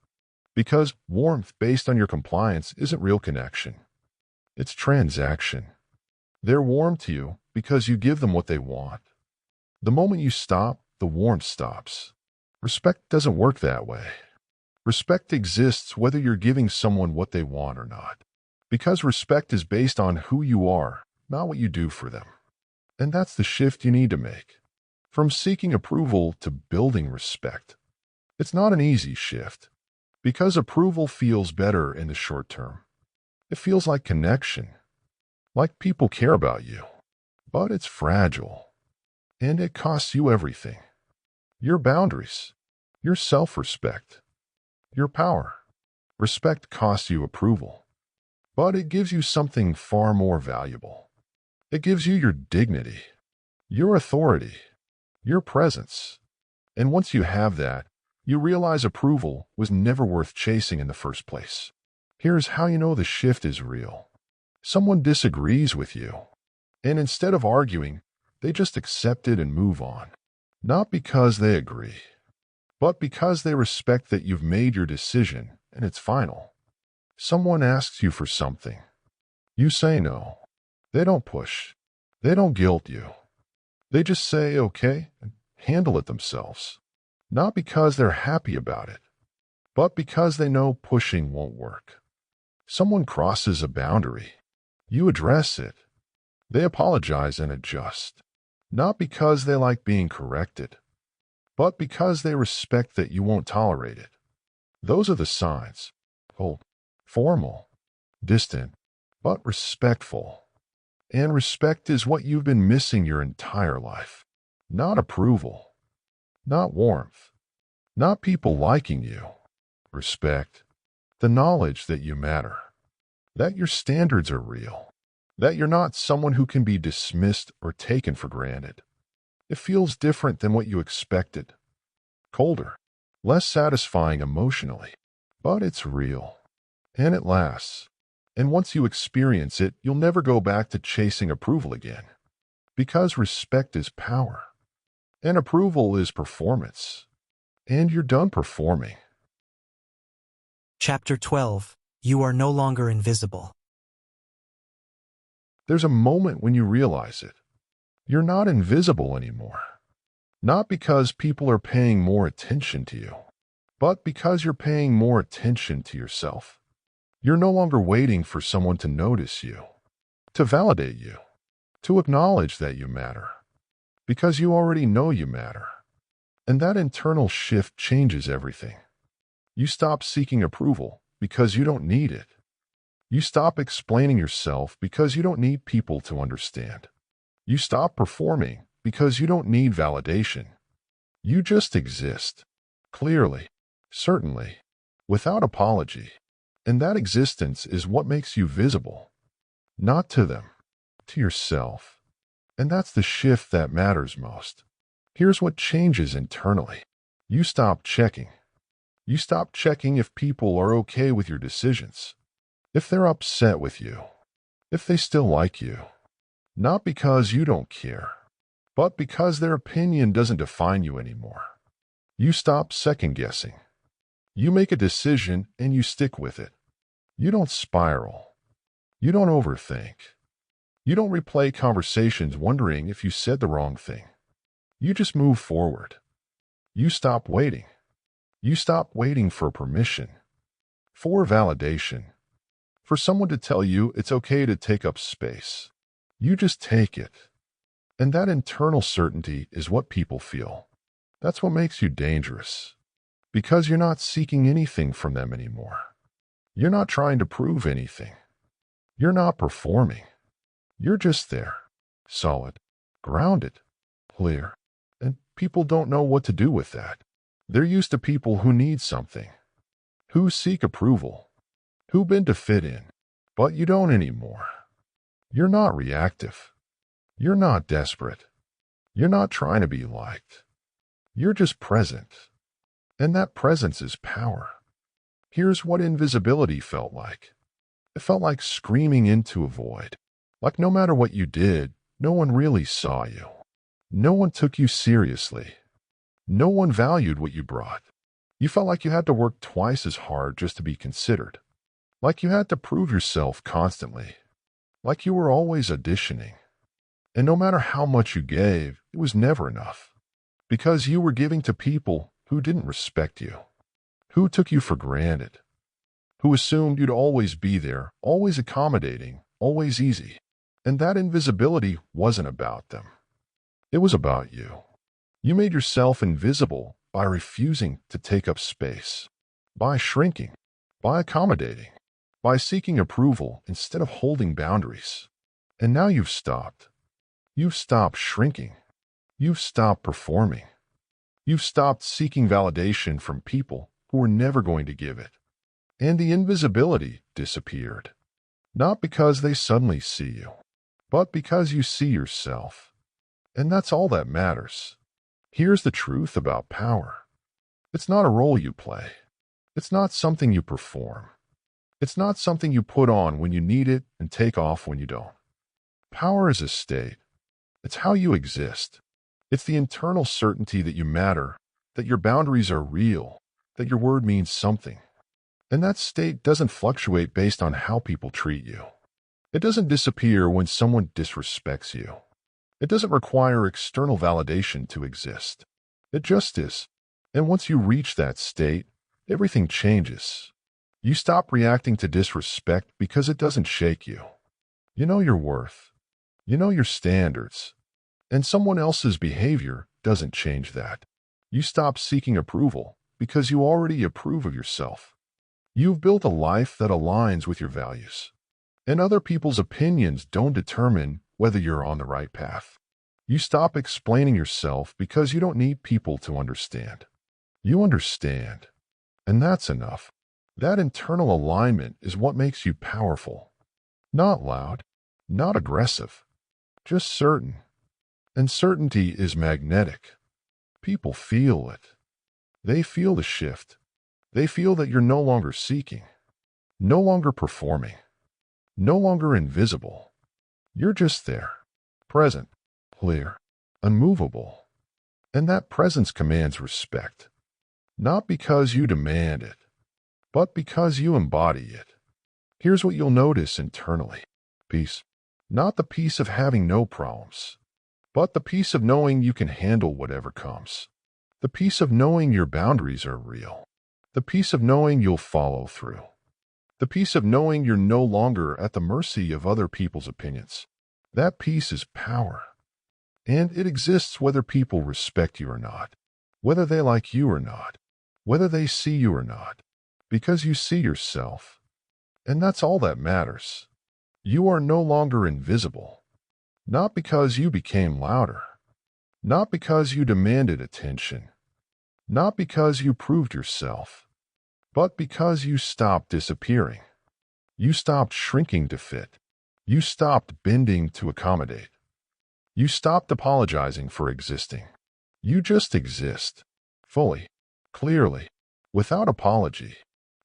Because warmth based on your compliance isn't real connection. It's transaction. They're warm to you because you give them what they want. The moment you stop, the warmth stops. Respect doesn't work that way. Respect exists whether you're giving someone what they want or not. Because respect is based on who you are, not what you do for them. And that's the shift you need to make. From seeking approval to building respect. It's not an easy shift. Because approval feels better in the short term. It feels like connection. Like people care about you. But it's fragile. And it costs you everything. Your boundaries. Your self-respect. Your power. Respect costs you approval. But it gives you something far more valuable. It gives you your dignity. Your authority. Your presence. And once you have that, you realize approval was never worth chasing in the first place. Here's how you know the shift is real. Someone disagrees with you. And instead of arguing, they just accept it and move on. Not because they agree, but because they respect that you've made your decision and it's final. Someone asks you for something. You say no. They don't push. They don't guilt you. They just say okay and handle it themselves. Not because they're happy about it, but because they know pushing won't work. Someone crosses a boundary. You address it. They apologize and adjust. Not because they like being corrected, but because they respect that you won't tolerate it. Those are the signs. Cold, formal, distant, but respectful. And respect is what you've been missing your entire life. Not approval. Not warmth. Not people liking you. Respect. The knowledge that you matter. That your standards are real. That you're not someone who can be dismissed or taken for granted. It feels different than what you expected. Colder. Less satisfying emotionally. But it's real. And it lasts. And once you experience it, you'll never go back to chasing approval again. Because respect is power. And approval is performance. And you're done performing. Chapter 12. You are no longer invisible. There's a moment when you realize it. You're not invisible anymore. Not because people are paying more attention to you, but because you're paying more attention to yourself. You're no longer waiting for someone to notice you, to validate you, to acknowledge that you matter, because you already know you matter. And that internal shift changes everything. You stop seeking approval because you don't need it. You stop explaining yourself because you don't need people to understand. You stop performing because you don't need validation. You just exist, clearly, certainly, without apology. And that existence is what makes you visible. Not to them, to yourself. And that's the shift that matters most. Here's what changes internally. You stop checking. You stop checking if people are okay with your decisions. If they're upset with you. If they still like you. Not because you don't care, but because their opinion doesn't define you anymore. You stop second-guessing. You make a decision and you stick with it. You don't spiral. You don't overthink. You don't replay conversations wondering if you said the wrong thing. You just move forward. You stop waiting. You stop waiting for permission, for validation, for someone to tell you it's okay to take up space. You just take it. And that internal certainty is what people feel. That's what makes you dangerous. Because you're not seeking anything from them anymore. You're not trying to prove anything. You're not performing. You're just there, solid, grounded, clear. And people don't know what to do with that. They're used to people who need something, who seek approval, who bend to fit in. But you don't anymore. You're not reactive. You're not desperate. You're not trying to be liked. You're just present. And that presence is power. Here's what invisibility felt like. It felt like screaming into a void. Like no matter what you did, no one really saw you. No one took you seriously. No one valued what you brought. You felt like you had to work twice as hard just to be considered. Like you had to prove yourself constantly. Like you were always auditioning. And no matter how much you gave, it was never enough. Because you were giving to people who didn't respect you, who took you for granted, who assumed you'd always be there, always accommodating, always easy. And that invisibility wasn't about them. It was about you. You made yourself invisible by refusing to take up space, by shrinking, by accommodating, by seeking approval instead of holding boundaries. And now you've stopped. You've stopped shrinking. You've stopped performing. You've stopped seeking validation from people who were never going to give it. And the invisibility disappeared. Not because they suddenly see you, but because you see yourself. And that's all that matters. Here's the truth about power. It's not a role you play. It's not something you perform. It's not something you put on when you need it and take off when you don't. Power is a state. It's how you exist. It's the internal certainty that you matter, that your boundaries are real, that your word means something. And that state doesn't fluctuate based on how people treat you. It doesn't disappear when someone disrespects you. It doesn't require external validation to exist. It just is. And once you reach that state, everything changes. You stop reacting to disrespect because it doesn't shake you. You know your worth. You know your standards. And someone else's behavior doesn't change that. You stop seeking approval because you already approve of yourself. You've built a life that aligns with your values. And other people's opinions don't determine whether you're on the right path. You stop explaining yourself because you don't need people to understand. You understand. And that's enough. That internal alignment is what makes you powerful. Not loud, not aggressive, just certain. And certainty is magnetic. People feel it. They feel the shift. They feel that you're no longer seeking, no longer performing, no longer invisible. You're just there, present, clear, unmovable. And that presence commands respect, not because you demand it, but because you embody it. Here's what you'll notice internally. Peace. Not the peace of having no problems, but the peace of knowing you can handle whatever comes. The peace of knowing your boundaries are real. The peace of knowing you'll follow through. The peace of knowing you're no longer at the mercy of other people's opinions. That peace is power. And it exists whether people respect you or not, whether they like you or not, whether they see you or not, because you see yourself. And that's all that matters. You are no longer invisible, not because you became louder, not because you demanded attention, not because you proved yourself, but because you stopped disappearing. You stopped shrinking to fit. You stopped bending to accommodate. You stopped apologizing for existing. You just exist, fully, clearly, without apology.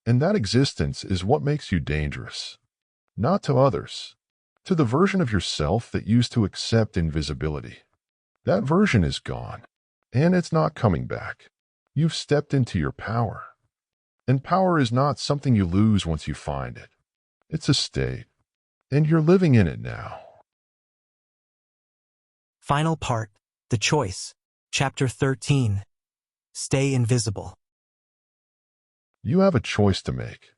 And that existence is what makes you dangerous. Not to others, to the version of yourself that used to accept invisibility. That version is gone, and it's not coming back. You've stepped into your power. And power is not something you lose once you find it. It's a state, and you're living in it now. Final part, the choice. Chapter 13. Stay invisible. You have a choice to make,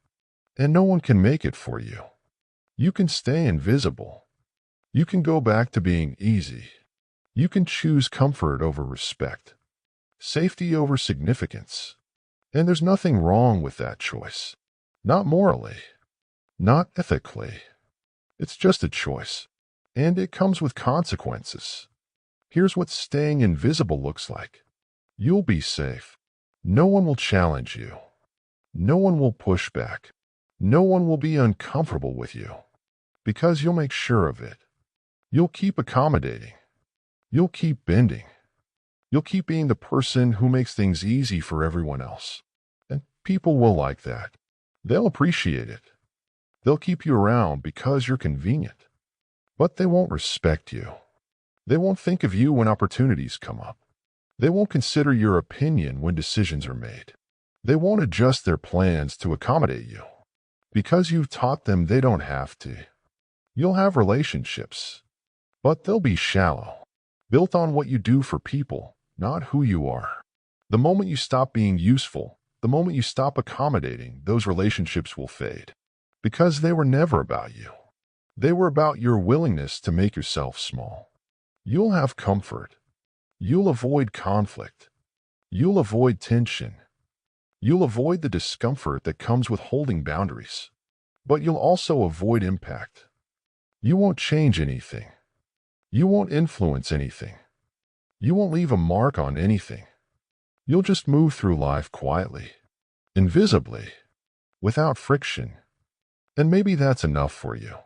and no one can make it for you. You can stay invisible. You can go back to being easy. You can choose comfort over respect, safety over significance. And there's nothing wrong with that choice. Not morally, not ethically. It's just a choice, and it comes with consequences. Here's what staying invisible looks like. You'll be safe. No one will challenge you. No one will push back. No one will be uncomfortable with you, because you'll make sure of it. You'll keep accommodating. You'll keep bending. You'll keep being the person who makes things easy for everyone else. And people will like that. They'll appreciate it. They'll keep you around because you're convenient. But they won't respect you. They won't think of you when opportunities come up. They won't consider your opinion when decisions are made. They won't adjust their plans to accommodate you, because you've taught them they don't have to. You'll have relationships, but they'll be shallow, built on what you do for people, not who you are. The moment you stop being useful, the moment you stop accommodating, those relationships will fade, because they were never about you. They were about your willingness to make yourself small. You'll have comfort. You'll avoid conflict. You'll avoid tension. You'll avoid the discomfort that comes with holding boundaries. But you'll also avoid impact. You won't change anything. You won't influence anything. You won't leave a mark on anything. You'll just move through life quietly, invisibly, without friction. And maybe that's enough for you.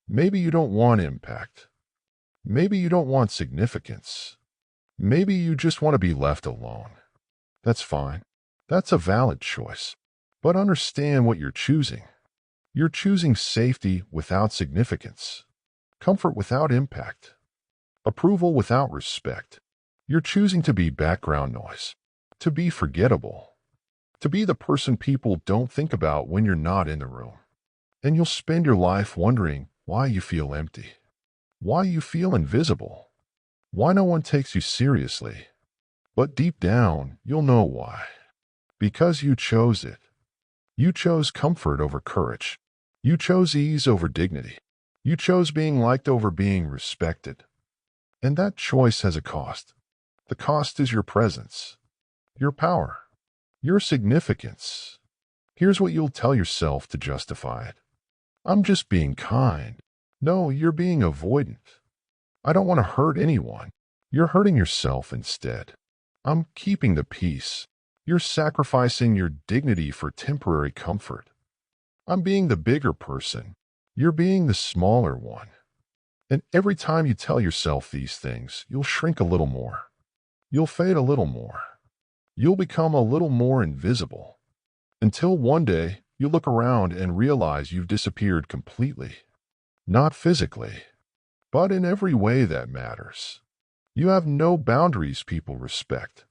Maybe you don't want impact. Maybe you don't want significance. Maybe you just want to be left alone. That's fine. That's a valid choice. But understand what you're choosing. You're choosing safety without significance, comfort without impact, approval without respect. You're choosing to be background noise, to be forgettable, to be the person people don't think about when you're not in the room. And you'll spend your life wondering why you feel empty, why you feel invisible, why no one takes you seriously. But deep down, you'll know why. Because you chose it. You chose comfort over courage. You chose ease over dignity. You chose being liked over being respected. And that choice has a cost. The cost is your presence, your power, your significance. Here's what you'll tell yourself to justify it. I'm just being kind. No, you're being avoidant. I don't want to hurt anyone. You're hurting yourself instead. I'm keeping the peace. You're sacrificing your dignity for temporary comfort. I'm being the bigger person. You're being the smaller one. And every time you tell yourself these things, you'll shrink a little more. You'll fade a little more. You'll become a little more invisible. Until one day, you look around and realize you've disappeared completely. Not physically, but in every way that matters. You have no boundaries people respect,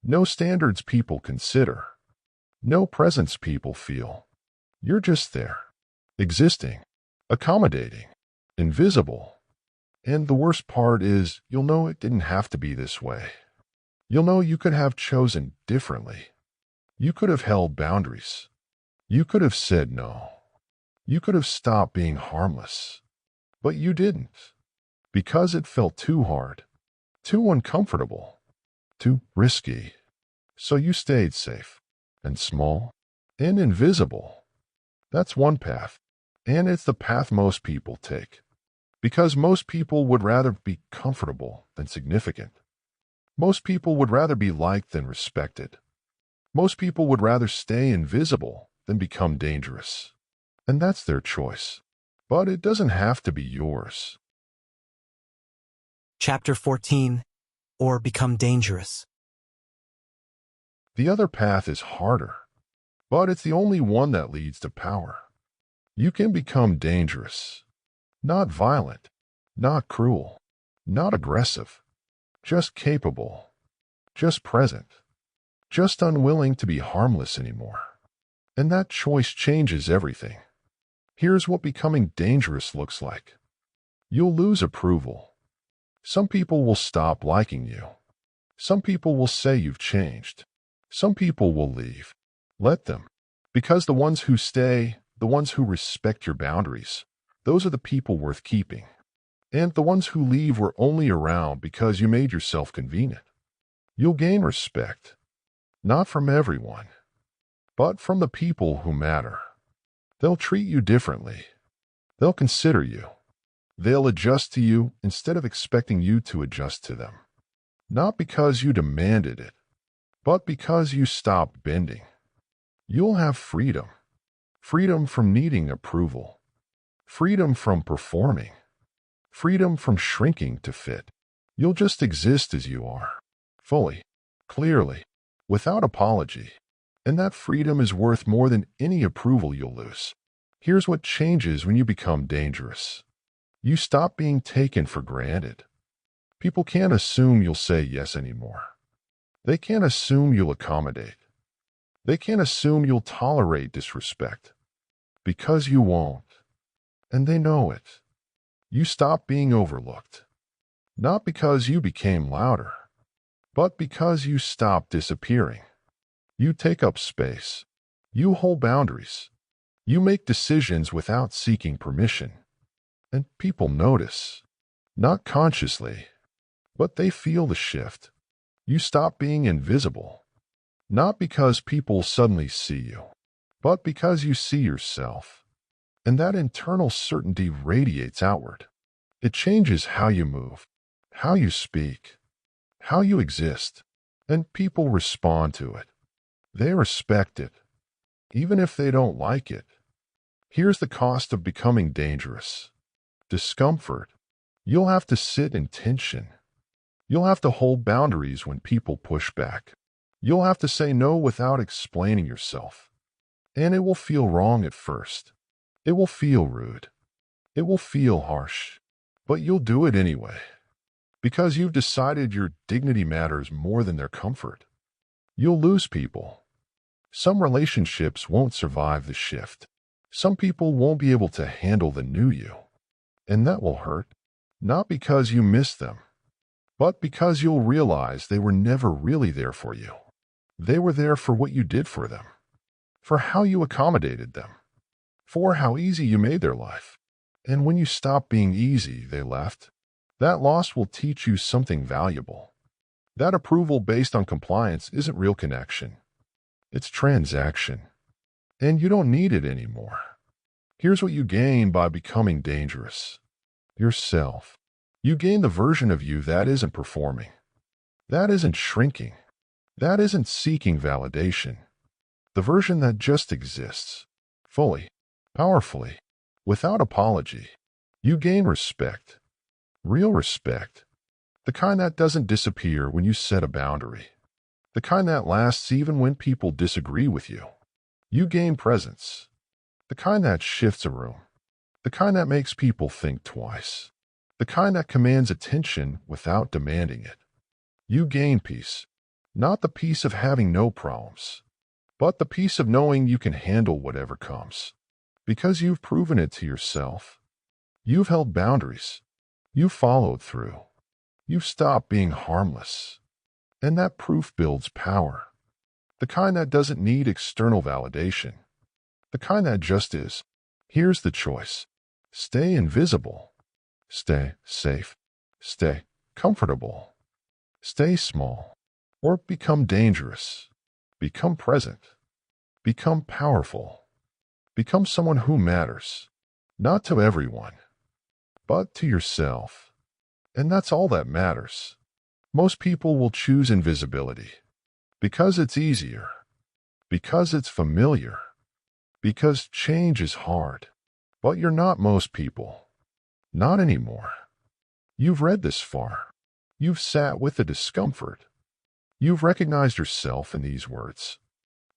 no standards people consider, no presence people feel. You're just there, existing, accommodating, invisible. And the worst part is, you'll know it didn't have to be this way. You'll know you could have chosen differently. You could have held boundaries. You could have said no. You could have stopped being harmless. But you didn't. Because it felt too hard, too uncomfortable, too risky. So you stayed safe, and small, and invisible. That's one path. And it's the path most people take. Because most people would rather be comfortable than significant. Most people would rather be liked than respected. Most people would rather stay invisible than become dangerous. And that's their choice. But it doesn't have to be yours. Chapter 14, or become dangerous. The other path is harder, but it's the only one that leads to power. You can become dangerous. Not violent, not cruel, not aggressive, just capable, just present, just unwilling to be harmless anymore. And that choice changes everything. Here's what becoming dangerous looks like. You'll lose approval. Some people will stop liking you. Some people will say you've changed. Some people will leave. Let them. Because the ones who stay, the ones who respect your boundaries, those are the people worth keeping. And the ones who leave were only around because you made yourself convenient. You'll gain respect, not from everyone, but from the people who matter. They'll treat you differently. They'll consider you. They'll adjust to you instead of expecting you to adjust to them. Not because you demanded it, but because you stopped bending. You'll have freedom. Freedom from needing approval. Freedom from performing. Freedom from shrinking to fit. You'll just exist as you are. Fully. Clearly. Without apology. And that freedom is worth more than any approval you'll lose. Here's what changes when you become dangerous. You stop being taken for granted. People can't assume you'll say yes anymore. They can't assume you'll accommodate. They can't assume you'll tolerate disrespect. Because you won't. And they know it. You stop being overlooked. Not because you became louder, but because you stopped disappearing. You take up space. You hold boundaries. You make decisions without seeking permission. And people notice. Not consciously, but they feel the shift. You stop being invisible. Not because people suddenly see you, but because you see yourself. And that internal certainty radiates outward. It changes how you move, how you speak, how you exist, and people respond to it. They respect it, even if they don't like it. Here's the cost of becoming dangerous. Discomfort. You'll have to sit in tension. You'll have to hold boundaries when people push back. You'll have to say no without explaining yourself. And it will feel wrong at first. It will feel rude. It will feel harsh. But you'll do it anyway. Because you've decided your dignity matters more than their comfort. You'll lose people. Some relationships won't survive the shift. Some people won't be able to handle the new you. And that will hurt. Not because you miss them, but because you'll realize they were never really there for you. They were there for what you did for them, for how you accommodated them, for how easy you made their life. And when you stop being easy, they left. That loss will teach you something valuable. That approval based on compliance isn't real connection. It's transaction. And you don't need it anymore. Here's what you gain by becoming dangerous. Yourself. You gain the version of you that isn't performing. That isn't shrinking. That isn't seeking validation. The version that just exists. Fully. Powerfully. Without apology. You gain respect. Real respect. The kind that doesn't disappear when you set a boundary. The kind that lasts even when people disagree with you. You gain presence. The kind that shifts a room. The kind that makes people think twice. the kind that commands attention without demanding it. You gain peace, not the peace of having no problems, but the peace of knowing you can handle whatever comes. Because you've proven it to yourself. You've held boundaries. You've followed through. You've stopped being harmless. And that proof builds power. The kind that doesn't need external validation. The kind that just is. Here's the choice. Stay invisible. Stay safe. Stay comfortable. Stay small. Or become dangerous. Become present. Become powerful. Become someone who matters. Not to everyone, but to yourself. And that's all that matters. Most people will choose invisibility because it's easier, because it's familiar, because change is hard. But you're not most people. Not anymore. You've read this far. You've sat with the discomfort. You've recognized yourself in these words.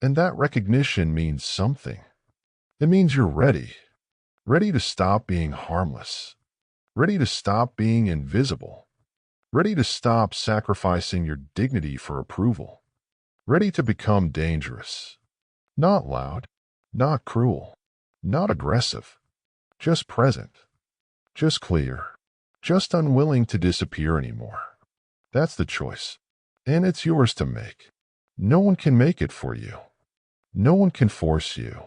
And that recognition means something. It means you're ready. Ready to stop being harmless. Ready to stop being invisible. Ready to stop sacrificing your dignity for approval. Ready to become dangerous. Not loud. Not cruel. Not aggressive. Just present. Just clear. Just unwilling to disappear anymore. That's the choice. And it's yours to make. No one can make it for you. No one can force you.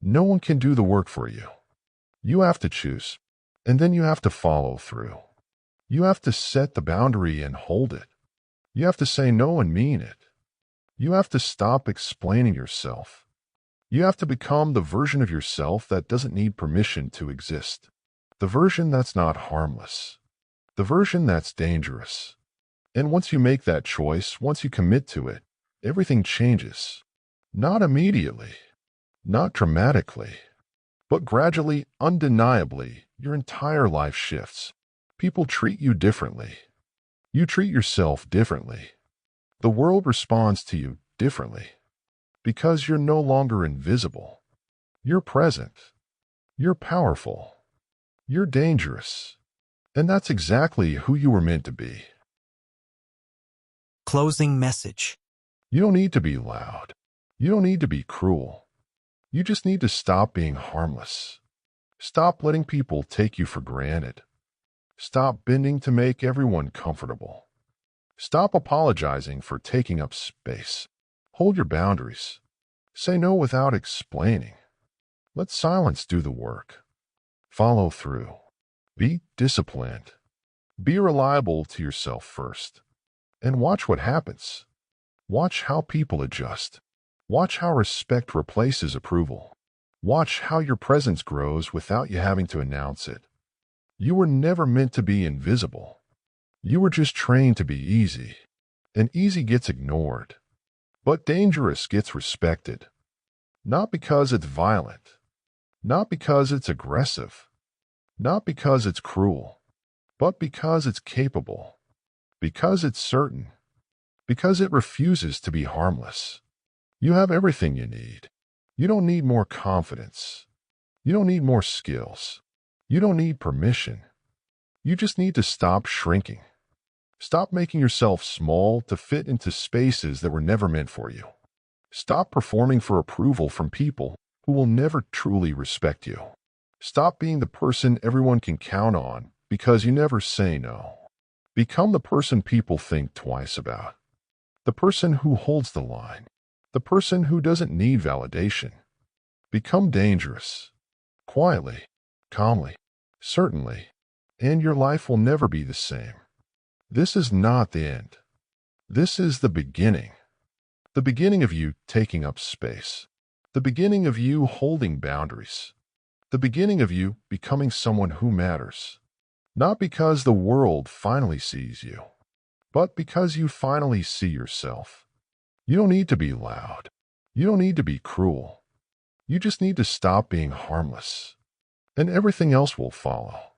No one can do the work for you. You have to choose. And then you have to follow through. You have to set the boundary and hold it. You have to say no and mean it. You have to stop explaining yourself. You have to become the version of yourself that doesn't need permission to exist. The version that's not harmless. The version that's dangerous. And once you make that choice, once you commit to it, everything changes. Not immediately. Not dramatically. But gradually, undeniably, your entire life shifts. People treat you differently. You treat yourself differently. The world responds to you differently. Because you're no longer invisible. You're present. You're powerful. You're dangerous. And that's exactly who you were meant to be. Closing message. You don't need to be loud. You don't need to be cruel. You just need to stop being harmless. Stop letting people take you for granted. Stop bending to make everyone comfortable. Stop apologizing for taking up space. Hold your boundaries. Say no without explaining. Let silence do the work. Follow through. Be disciplined. Be reliable to yourself first. And watch what happens. Watch how people adjust. Watch how respect replaces approval. Watch how your presence grows without you having to announce it. You were never meant to be invisible. You were just trained to be easy. And easy gets ignored. But dangerous gets respected. Not because it's violent. Not because it's aggressive. Not because it's cruel. But because it's capable. Because it's certain. Because it refuses to be harmless. You have everything you need. You don't need more confidence. You don't need more skills. You don't need permission. You just need to stop shrinking. Stop making yourself small to fit into spaces that were never meant for you. Stop performing for approval from people who will never truly respect you. Stop being the person everyone can count on because you never say no. Become the person people think twice about. The person who holds the line. The person who doesn't need validation. Become dangerous. Quietly, calmly, certainly, and your life will never be the same. This is not the end. This is the beginning. The beginning of you taking up space. The beginning of you holding boundaries. The beginning of you becoming someone who matters. Not because the world finally sees you, but because you finally see yourself. You don't need to be loud. You don't need to be cruel. You just need to stop being harmless. And everything else will follow.